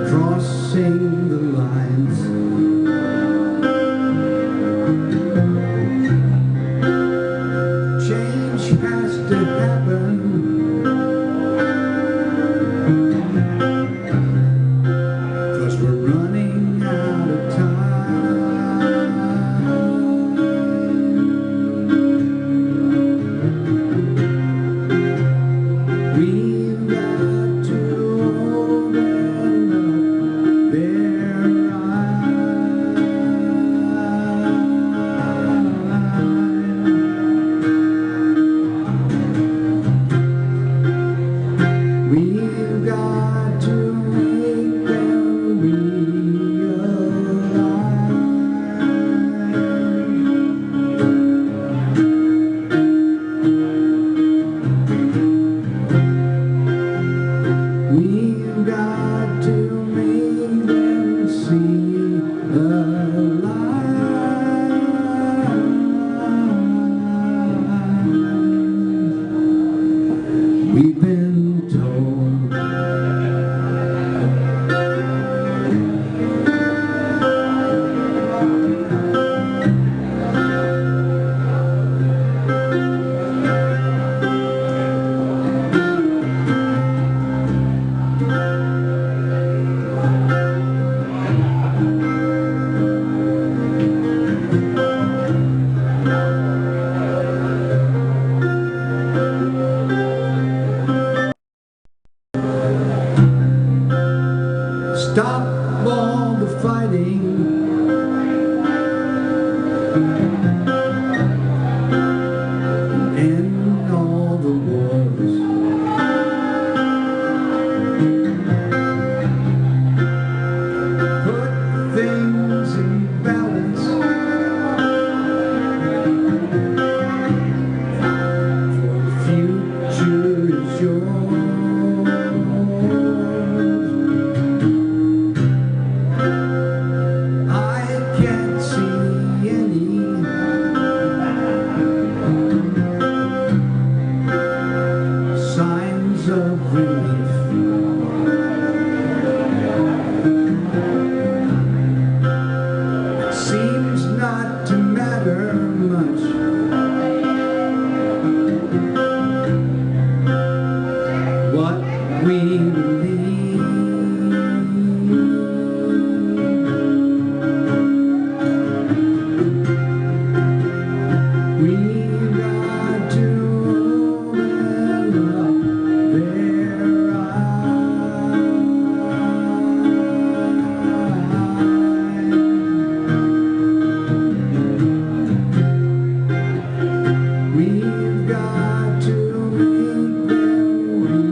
Speaker 4: crossing the lines. Change has to happen. Cause we're running out of time. We've got to open up. Stop all the fighting. End all the wars. Put things in balance. For the future is yours. I can't see any signs of relief. Seems not to matter much. What we believe. We got to open up their eyes. We've got to make them realize.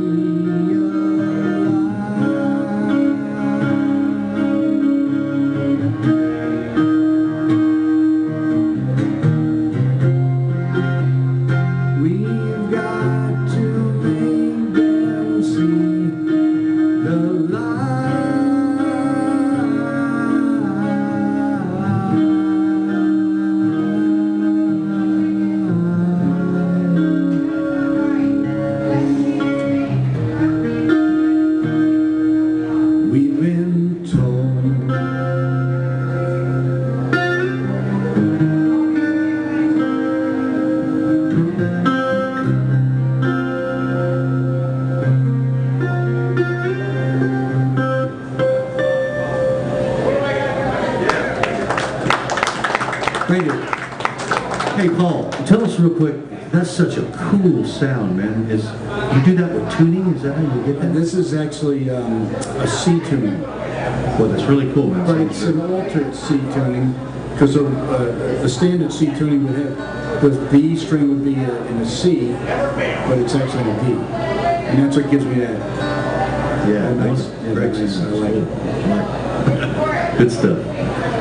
Speaker 4: We've got to make them see the light. We've been told
Speaker 1: Thank you. Hey, Paul, tell us real quick. That's such a cool sound, man. You do that with tuning? Is that how you get that?
Speaker 4: This is actually a C tuning,
Speaker 1: Well, that's really cool, man.
Speaker 4: but it's an altered C tuning because a standard C tuning would have the E string would be in a C, but it's actually a D, and that's what gives me that.
Speaker 1: Yeah, nice.
Speaker 4: Yeah,
Speaker 1: Great.
Speaker 4: nice. I like it.
Speaker 1: Good stuff.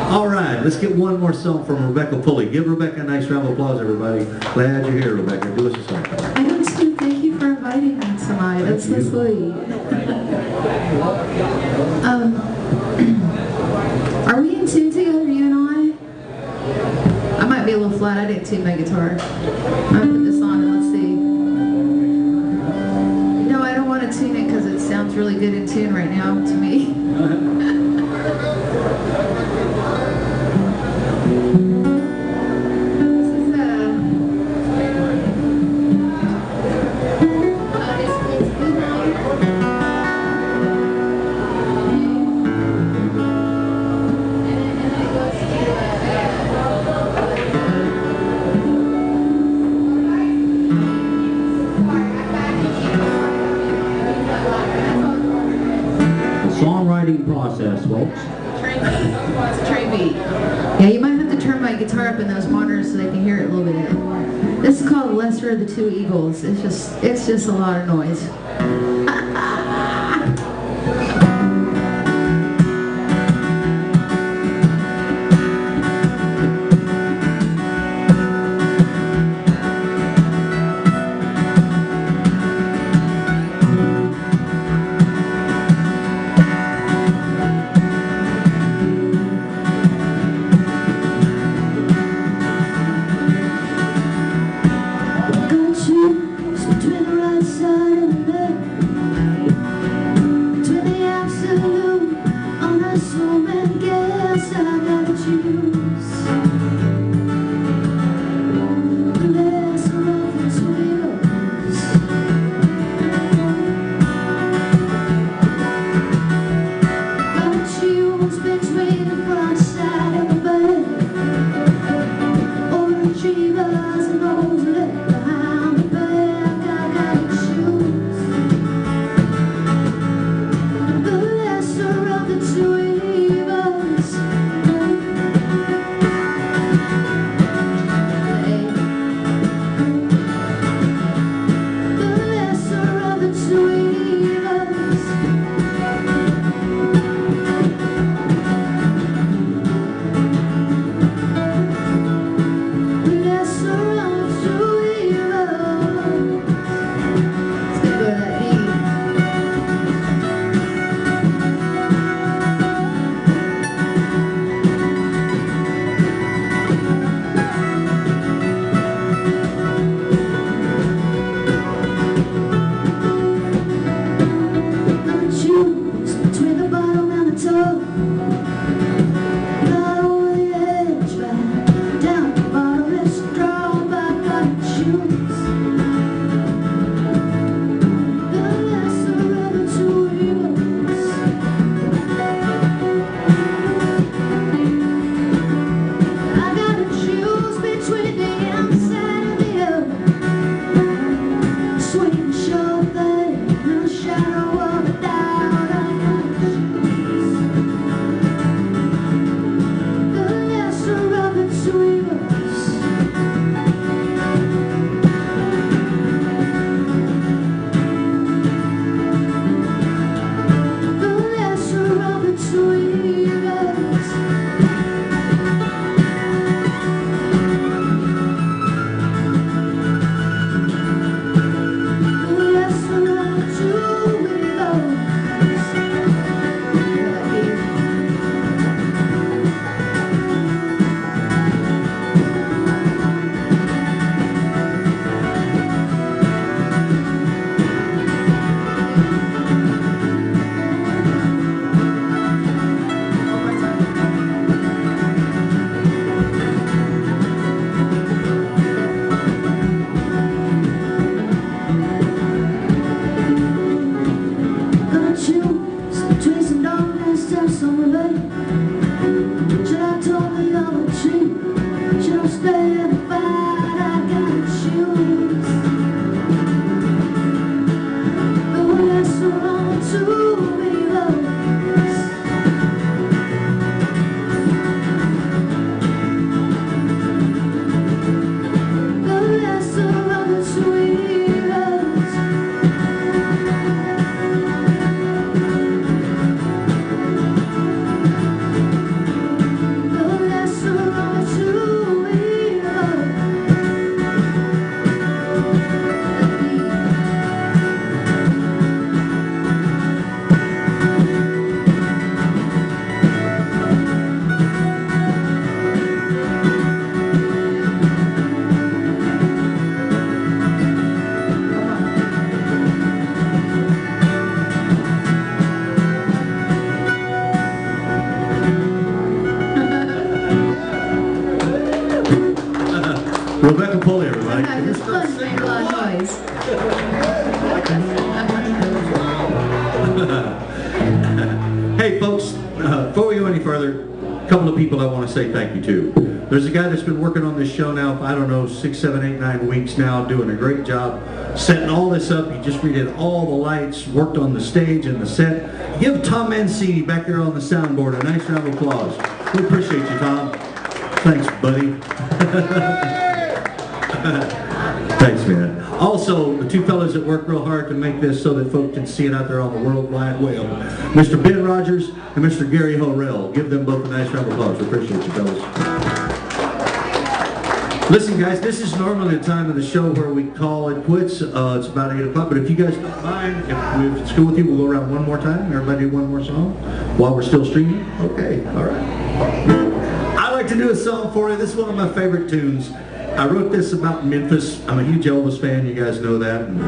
Speaker 1: All right, let's get one more song from Rebecca Pulley. Give Rebecca a nice round of applause, everybody. Glad you're here, Rebecca. Do us a song.
Speaker 5: I am too. Thank you for inviting me tonight. That's so sweet. Are we in tune together, you and I? I might be a little flat. I didn't tune my guitar. I'm gonna put this on and let's see. No, I don't want to tune it because it sounds really good in tune right now to me.
Speaker 3: Songwriting process, folks.
Speaker 5: It's a train beat. Yeah, you might have to turn my guitar up in those monitors so they can hear it a little bit. This is called Lesser of the Two Evils. It's just a lot of noise.
Speaker 6: Got you between the right side of the bed. motivate? Should I talk the other cheek? Should I stay and fight? I gotta choose. But when that's so wrong to be loved, but that's so wrong between us. But that's so wrong between us.
Speaker 1: Rebecca Pulley, everybody.
Speaker 5: This fun make a lot of noise.
Speaker 1: Hey folks, before we go any further, a couple of people I want to say thank you to. There's a guy that's been working on this show now, I don't know, 6, 7, 8, 9 weeks now, doing a great job setting all this up. He just redid all the lights, worked on the stage and the set. Give Tom Mancini back there on the soundboard a nice round of applause. We appreciate you, Tom. Thanks, buddy. Thanks, man. Also, the two fellas that worked real hard to make this so that folks can see it out there on the World Wide Web, Mr. Ben Rogers and Mr. Gary Horrell. Give them both a nice round of applause. We appreciate you, fellas. Listen, guys, this is normally the time of the show where we call it quits. It's about 8 o'clock, but if you guys don't mind, if it's cool with you, we'll go around one more time. Everybody do one more song while we're still streaming? Okay, all right. I'd like to do a song for you. This is one of my favorite tunes. I wrote this about Memphis. I'm a huge Elvis fan, you guys know that. And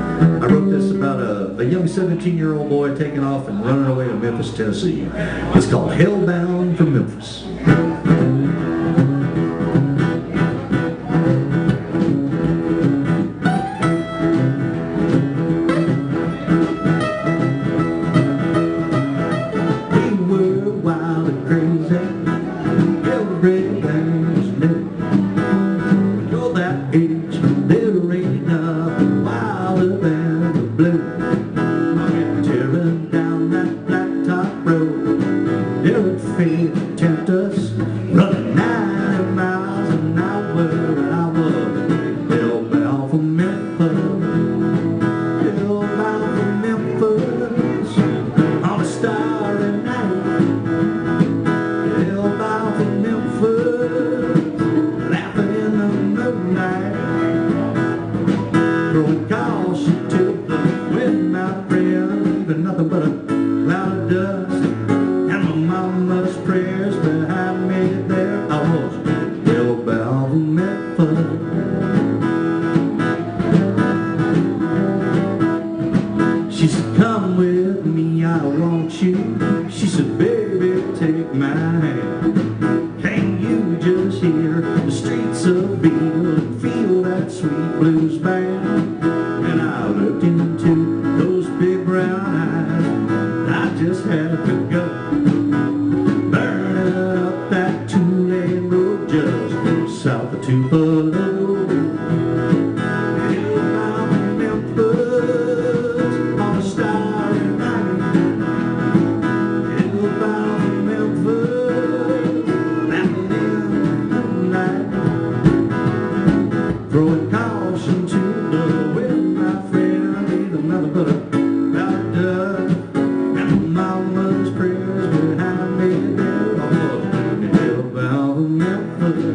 Speaker 1: I wrote this about a young 17-year-old boy taking off and running away to Memphis, Tennessee. It's called Hellbound for Memphis. We were wild and crazy. Everything was new. That age, there ain't nothing wilder than the blue. Tearing down that blacktop road, there would fate tempt us, running 90 miles an hour, and I was hellbound for Memphis, hellbound for Memphis, on a starry night, hellbound for Memphis, laughing in the moonlight, throwing caution to the wind, my friend, leaving nothing but a cloud of dust, and my mama's prayers behind me there. I was hellbound for Memphis. She said, come with me, I want you. She said, baby, take my hand. Can you just hear the streets of Beale and feel that sweet blues band? And I looked into those big brown eyes, I just had to go, burning up that two-lane road just south of Tupelo. Hellbound for Memphis on a starry night. Hellbound for Memphis, laughing in the moonlight, throwing caution to the wind, my friend, leaving nothing but a cloud of dust, and my mama's prayers behind me there. I was hellbound for Memphis.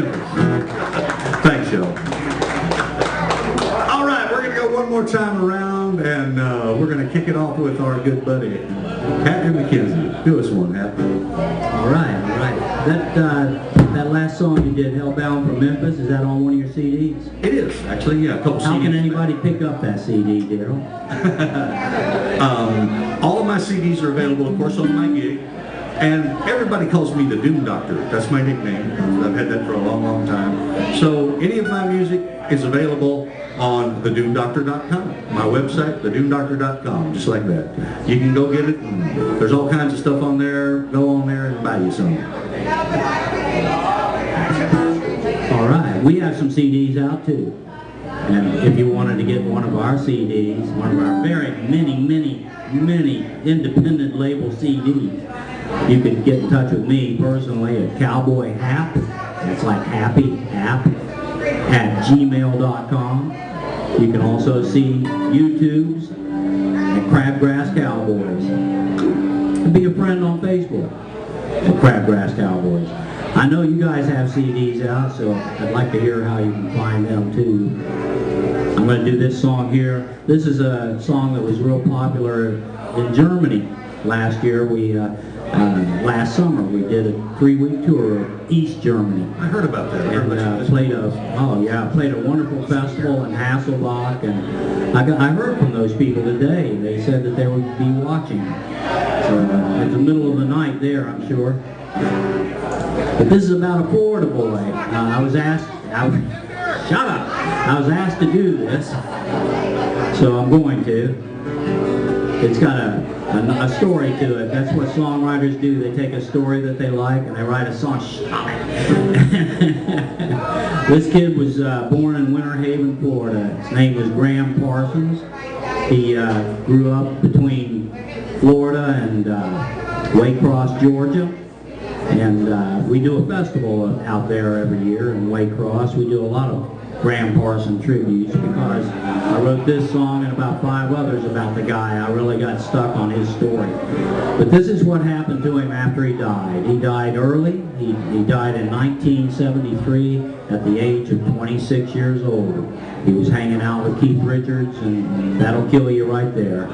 Speaker 1: Memphis. Thanks, y'all. All right, we're going to go one more time around, and we're going to kick it off with our good buddy, Happy McKenzie. Do us one, Happy.
Speaker 3: All right. That last song you did, Hellbound from Memphis, is that on one of your CDs?
Speaker 1: It is, actually, yeah, a couple CDs.
Speaker 3: How can anybody pick up that CD, Daryl?
Speaker 1: All of my CDs are available, of course, on my gig. And everybody calls me the Doom Doctor. That's my nickname. I've had that for a long, long time. So any of my music is available on thedoomdoctor.com. My website, thedoomdoctor.com, just like that. You can go get it. And there's all kinds of stuff on there. Go on there and buy you some.
Speaker 3: All right, we have some CDs out too. And if you wanted to get one of our CDs, one of our very many independent label CDs, you could get in touch with me personally at Cowboy Hap, that's like Happy Hap, at gmail.com. You can also see YouTubes at Crabgrass Cowboys. And be a friend on Facebook at Crabgrass Cowboys. I know you guys have CDs out, so I'd like to hear how you can find them too. I'm going to do this song here. This is a song that was real popular in Germany last year. Last summer we did a 3-week tour of East Germany.
Speaker 1: I heard about that.
Speaker 3: And played a wonderful festival in Hasselbach, and I heard from those people today. They said that they would be watching. So it's the middle of the night there, I'm sure. But this is about a Florida boy. I was asked to do this, so I'm going to. It's got a story to it. That's what songwriters do. They take a story that they like and they write a song. This kid was born in Winter Haven, Florida. His name was Graham Parsons. He grew up between Florida and Waycross, Georgia. And we do a festival out there every year in Waycross. We do a lot of Graham Parsons tributes because I wrote this song and about 5 others about the guy. I really got stuck on his story. But this is what happened to him after he died. He died early. He died in 1973 at the age of 26 years old. He was hanging out with Keith Richards, and that'll kill you right there.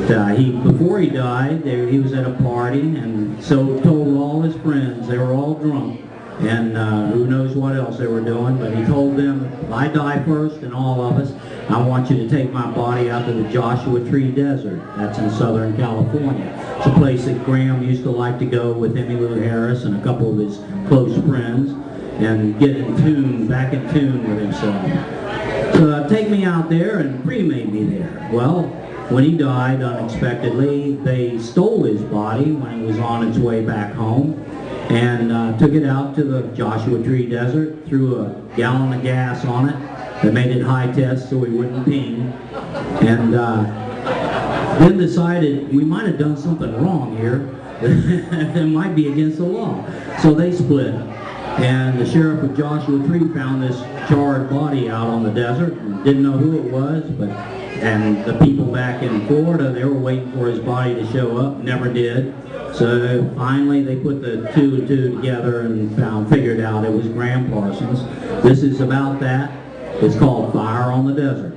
Speaker 3: But before he died, he was at a party, and so told all his friends. They were all drunk. And who knows what else they were doing, but he told them, if I die first and all of us, I want you to take my body out to the Joshua Tree Desert. That's in Southern California. It's a place that Graham used to like to go with Emmylou Harris and a couple of his close friends and get back in tune with himself. So take me out there, and cremate me there. Well, when he died unexpectedly, they stole his body when it was on its way back home, and took it out to the Joshua Tree Desert, threw a gallon of gas on it. They made it high test so he wouldn't ping, and then decided we might have done something wrong here. It might be against the law. So they split, and the sheriff of Joshua Tree found this charred body out on the desert and didn't know who it was, and the people back in Florida, they were waiting for his body to show up, never did. So finally they put the 2 and 2 together and figured out it was Graham Parsons. This is about that. It's called Fire on the Desert.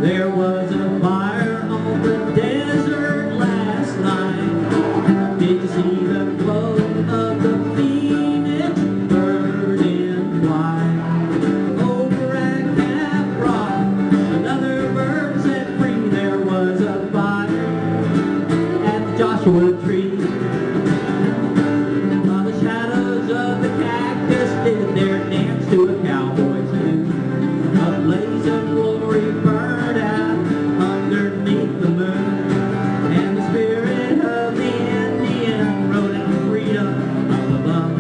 Speaker 3: There was a fire on the desert last night. Did you see the glow of the phoenix bird in flight? Over at Cap Rock, another bird set free. There was a fire at the Joshua Tree. While the shadows of the cactus did their dance to a cowboy tune, a blaze of glory burned out underneath the moon, and the spirit of the Indian rode in freedom up above,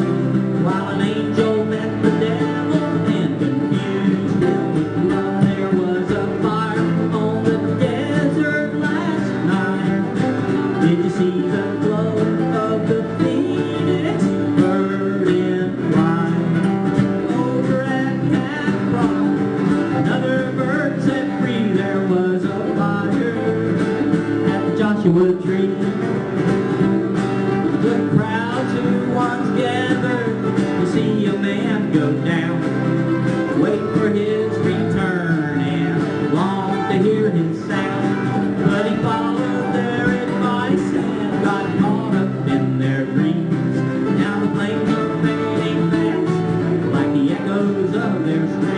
Speaker 3: while an angel met the devil and confused him with love. There was a fire on the desert last night. Did you see the glow of the phoenix bird in flight? Over at Cap Rock, another bird set free. There was a fire at the Joshua a tree. The crowds who once gathered to see a man go down, wait for his return and long to hear his sound. But he followed their advice and got caught up in their dreams. Now the flames are fading fast like the echoes of their screams.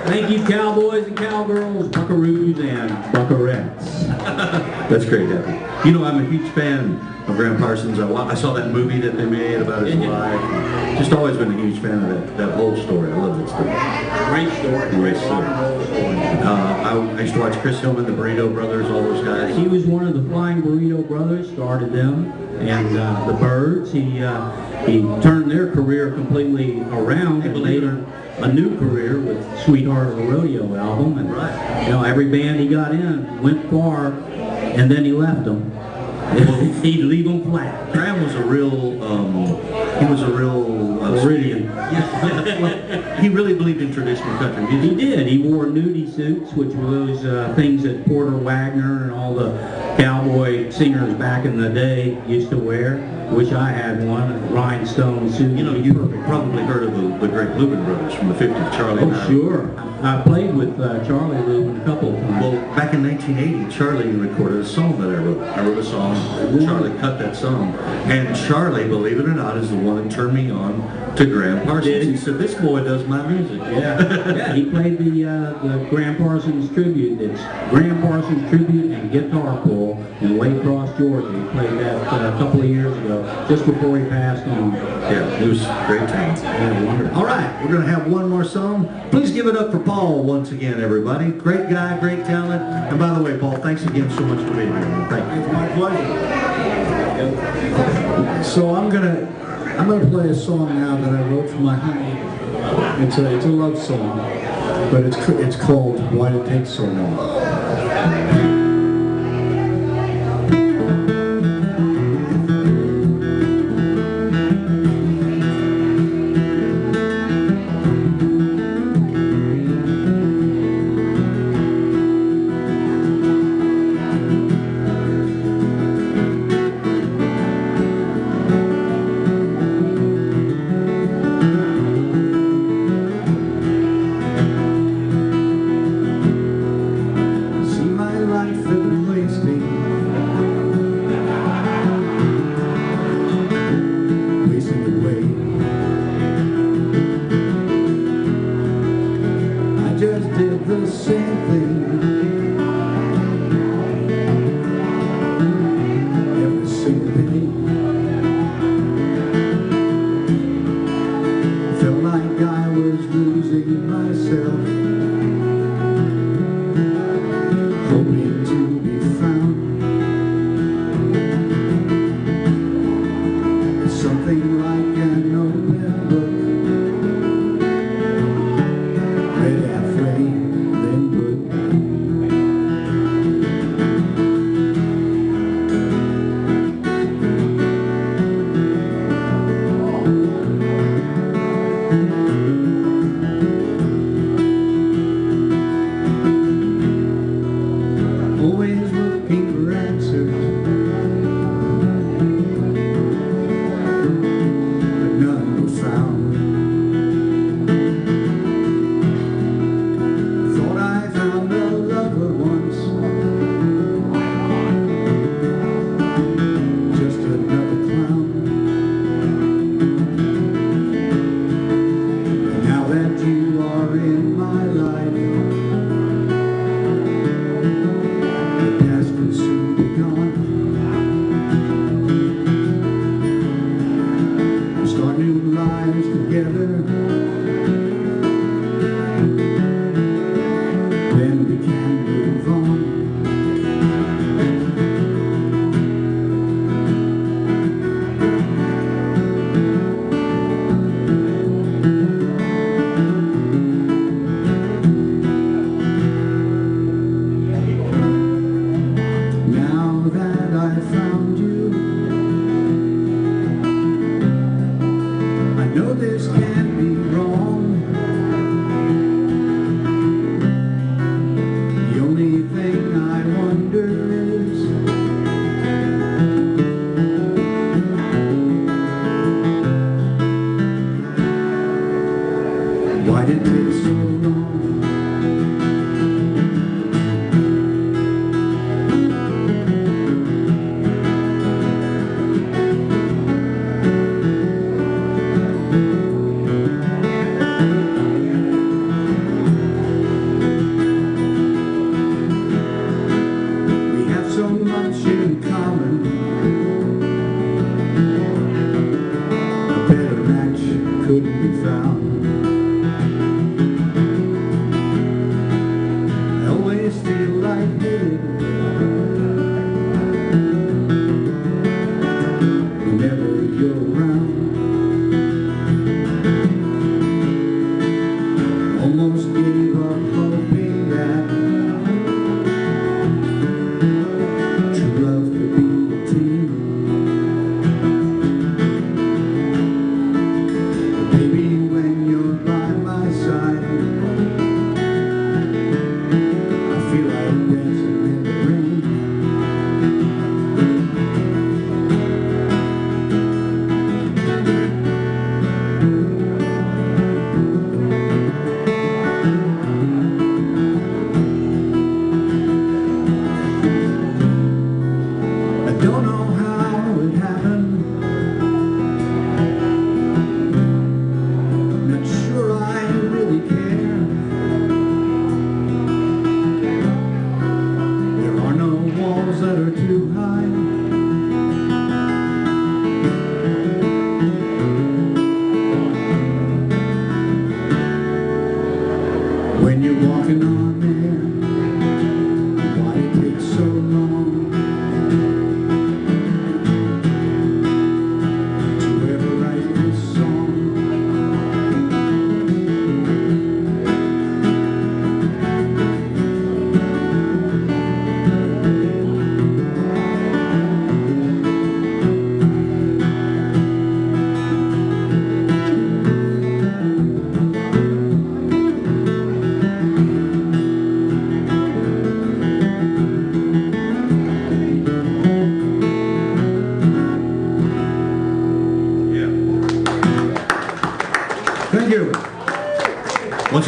Speaker 3: Thank you, cowboys and cowgirls, buckaroos and buckarettes.
Speaker 1: That's great, Happy. You know, I'm a huge fan of Graham Parsons. I saw that movie that they made about his life. Just always been a huge fan of that whole story. I love that story.
Speaker 3: Great story.
Speaker 1: Great story. I used to watch Chris Hillman, the Burrito Brothers, all those guys.
Speaker 3: He was one of the Flying Burrito Brothers, started them, and the Birds. He turned their career completely around and made a new career with Sweetheart of the Rodeo album. And you know, every band he got in went far, and then he left them. He'd leave them flat.
Speaker 1: Graham was a real,
Speaker 3: Floridian.
Speaker 1: Well, he really believed in traditional country music.
Speaker 3: He did. He wore nudie suits, which were those things that Porter Wagner and all the cowboy singers back in the day used to wear. Wish I had one, a rhinestone suit.
Speaker 1: You know, you've probably heard of the great Livingroom brothers from the 50s, Charlie and I.
Speaker 3: Oh, sure. I played with Charlie Lubin a couple of times.
Speaker 1: Well, back in 1980, Charlie recorded a song that I wrote. I wrote a song, Charlie cut that song. And Charlie, believe it or not, is the one that turned me on to Graham Parsons. He said, this boy does my music.
Speaker 3: Yeah, he played the Graham Parsons tribute. It's Graham Parsons tribute and guitar pull in Waycross, Georgia. He played that a couple of years ago, just before he passed on.
Speaker 1: Yeah, it was great talent.
Speaker 3: Yeah, wonderful.
Speaker 1: All right, we're going to have one more song. Please give it up for Paul once again, everybody. Great guy, great talent. And by the way, Paul, thanks again so much for being here. Thank you.
Speaker 4: It's my pleasure. So I'm gonna play a song now that I wrote for my honey. It's a love song, but it's called Why Did It Take So Long.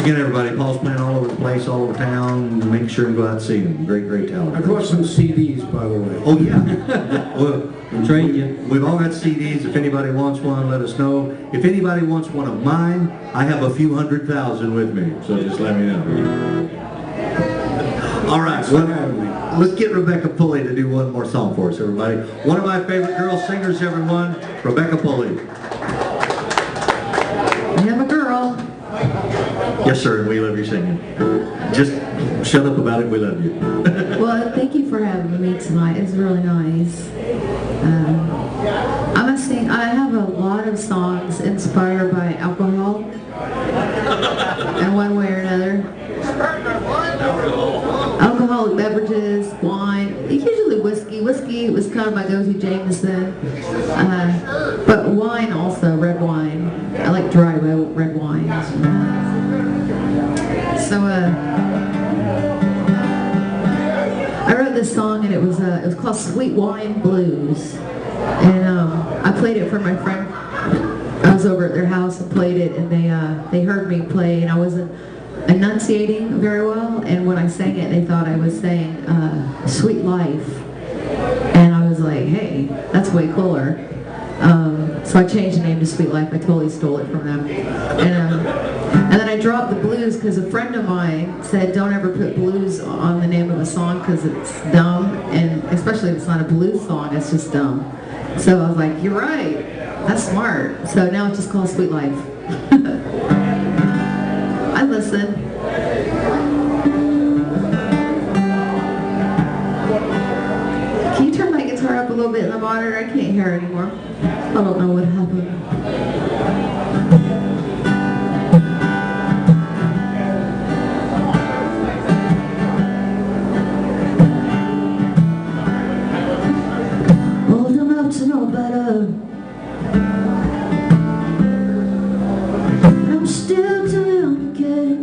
Speaker 1: again, everybody, Paul's playing all over the place, all over town. Make sure and go out and see him. Great, great talent.
Speaker 4: I brought some CDs, by the way.
Speaker 1: Oh, yeah. Well,
Speaker 3: We'll trade you.
Speaker 1: we've all got CDs. If anybody wants one, let us know. If anybody wants one of mine, I have a few 100,000 with me, so just let me know. All right, well, let's get Rebecca Pulley to do one more song for us, everybody. One of my favorite girl singers, everyone, Rebecca Pulley.
Speaker 5: I am a girl.
Speaker 1: Yes, sir, and we love your singing. Just shut up about it, we love you.
Speaker 5: Well, thank you for having me tonight. It's really nice. I'm a sing. I have a lot of songs inspired by alcohol in one way or another. Alcoholic beverages, wine, usually whiskey. Whiskey was kind of my go-to Jameson, but wine also, red wine. I like dry red wines. So I wrote this song, and it was called "Sweet Wine Blues," and I played it for my friend. I was over at their house and played it, and they heard me play, and I wasn't enunciating very well, and when I sang it, they thought I was saying "Sweet Life," and I was like, "Hey, that's way cooler." So I changed the name to Sweet Life. I totally stole it from them, and then I dropped the blues because a friend of mine said, "Don't ever put blues on the name of a song because it's dumb, and especially if it's not a blues song, it's just dumb." So I was like, "You're right. That's smart." So now it's just called Sweet Life. I listen. Can you turn my guitar up a little bit in the monitor? I can't hear anymore. I don't know what happened.
Speaker 6: Old enough to know better. I'm still too young to care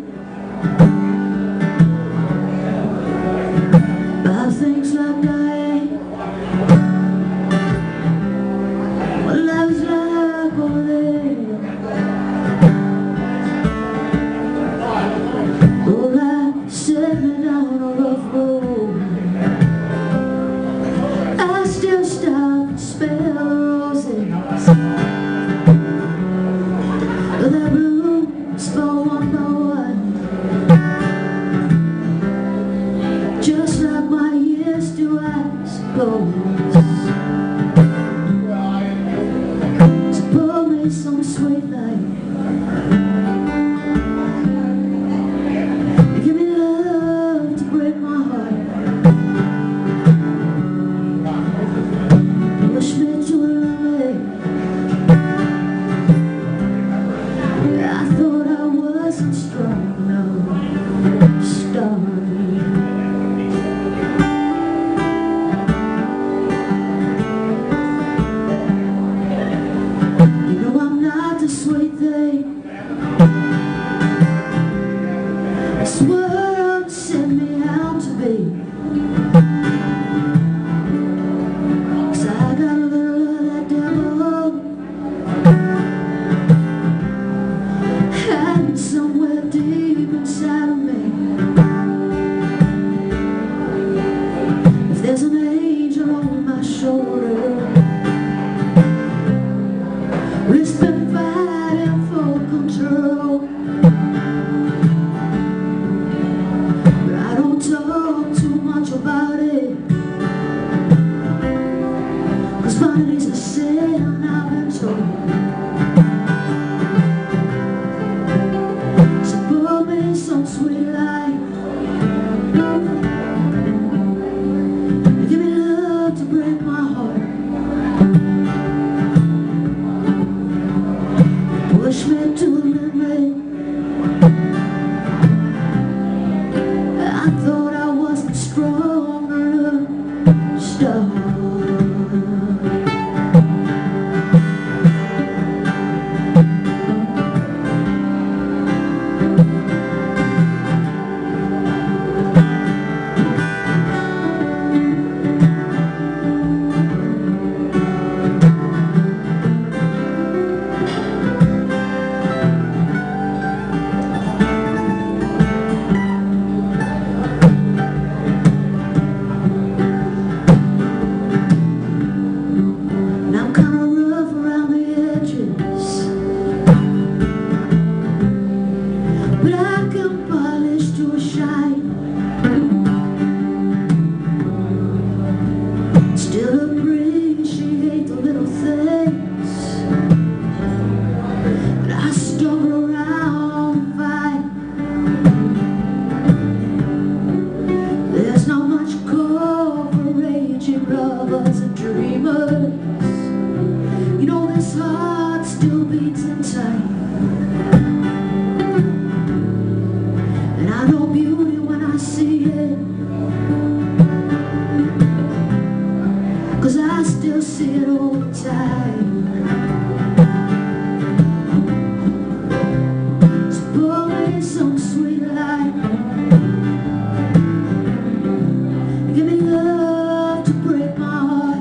Speaker 6: about things like that. What life's like over there. Oh, life set me down a rough road. I still stop and smell the roses. But that room's for one by one, just like my years do, I suppose. So pour me some sweet life, give me love to break my heart. Push me to a limit. I thought I wasn't strong enough to start. You know I'm not the sweet thing. I swear I'm set me out to be. 'Cause I got a little of that devil hiding somewhere deep inside of me. If there's an angel on my shoulder, it's been fighting for control. But I don't talk too much about it, 'cause vanity's a sin I've been told. So pour me some sweet life, give me love to break my heart. Still appreciate the little things that I stumble around and find. There's not much call for raging lovers and dreamers. You know this heart still beats in time, and I know beauty when I see it, 'cause I still see it all the time. So pour me some sweet light, give me love to break my heart,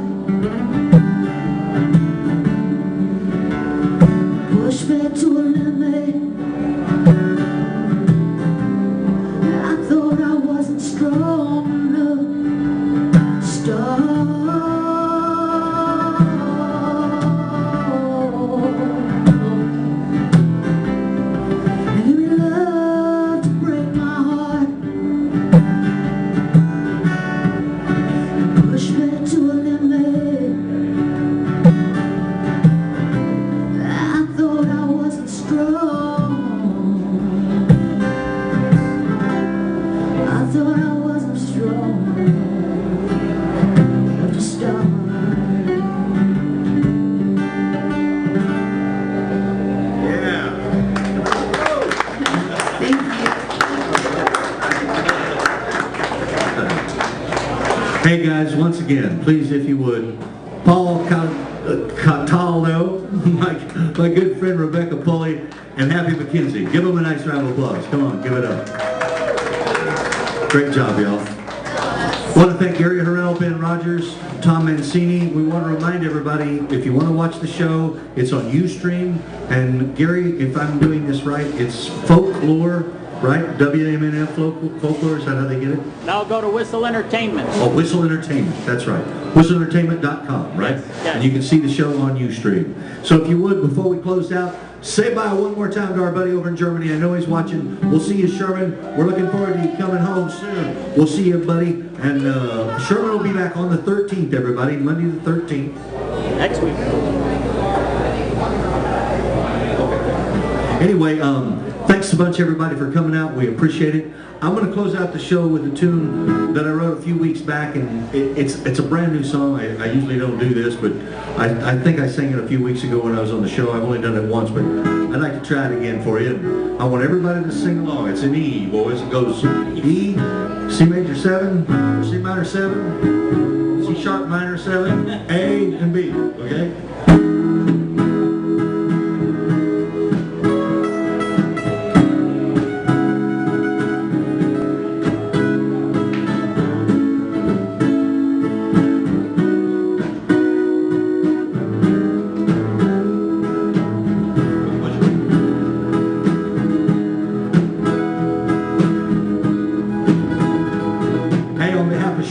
Speaker 6: push me to a limit. I thought I wasn't strong enough. Stop.
Speaker 1: Hey guys, once again, please, if you would, Paul Cataldo, my good friend Rebecca Pulley, and Happy McKenzie. Give them a nice round of applause. Come on, give it up. Great job, y'all. I want to thank Gary Horrell, Ben Rogers, Tom Mancini. We want to remind everybody, if you want to watch the show, it's on Ustream. And Gary, if I'm doing this right, it's Folklore, right? WMNF Folklore, is that how they get it?
Speaker 2: Now go to Whistle Entertainment.
Speaker 1: Oh, Whistle Entertainment, that's right. WhistleEntertainment.com, right?
Speaker 2: Yes.
Speaker 1: And you can see the show on Ustream. So if you would, before we close out, say bye one more time to our buddy over in Germany. I know he's watching. We'll see you, Sherman. We're looking forward to you coming home soon. We'll see you, buddy. And Sherman will be back on the 13th, everybody, Monday the 13th.
Speaker 2: Next week.
Speaker 1: Anyway, thanks a bunch, everybody, for coming out. We appreciate it. I'm going to close out the show with a tune that I wrote a few weeks back, and it's a brand new song. I usually don't do this, but I think I sang it a few weeks ago when I was on the show. I've only done it once, but I'd like to try it again for you. I want everybody to sing along. It's in E, boys. It goes E, C major 7, C minor 7, C sharp minor 7, A, and B, okay?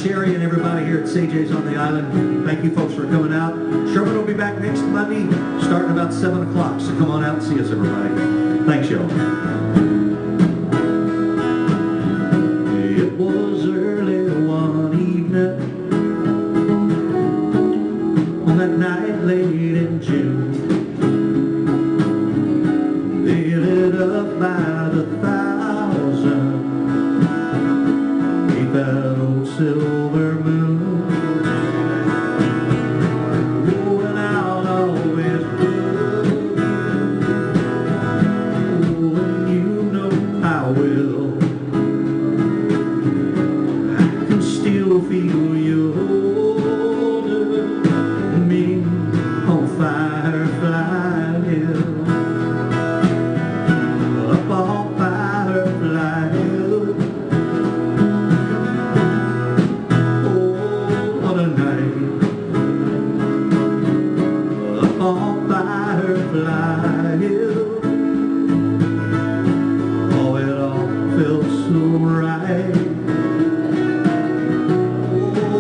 Speaker 1: Sherry and everybody here at CJ's on the Island, thank you folks for coming out. Sherman will be back next Monday starting about 7 o'clock, so come on out and see us, everybody. Thanks, y'all. It was early one evening on that night late in June. They lit up by the thousand that old silver moon, going out always blue. Oh, and you know I will. I can still feel you holding me on Firefly Hill, up on Firefly Hill. Firefly Hill. Oh, it all felt so right. Oh,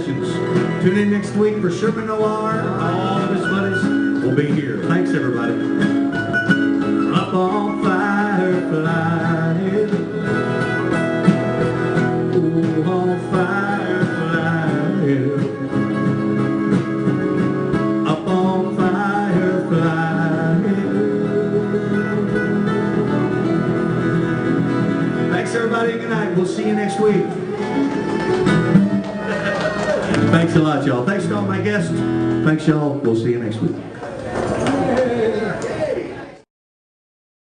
Speaker 1: Sessions. Tune in next week for Sherman Noir. All of his buddies will be here. Thanks, everybody. Up on Firefly Hill. Oh, on Firefly Hill. Up on Firefly Hill. Thanks, everybody. Good night. We'll see you next week. Thanks a lot, y'all. Thanks to all my guests. Thanks, y'all. We'll see you next week.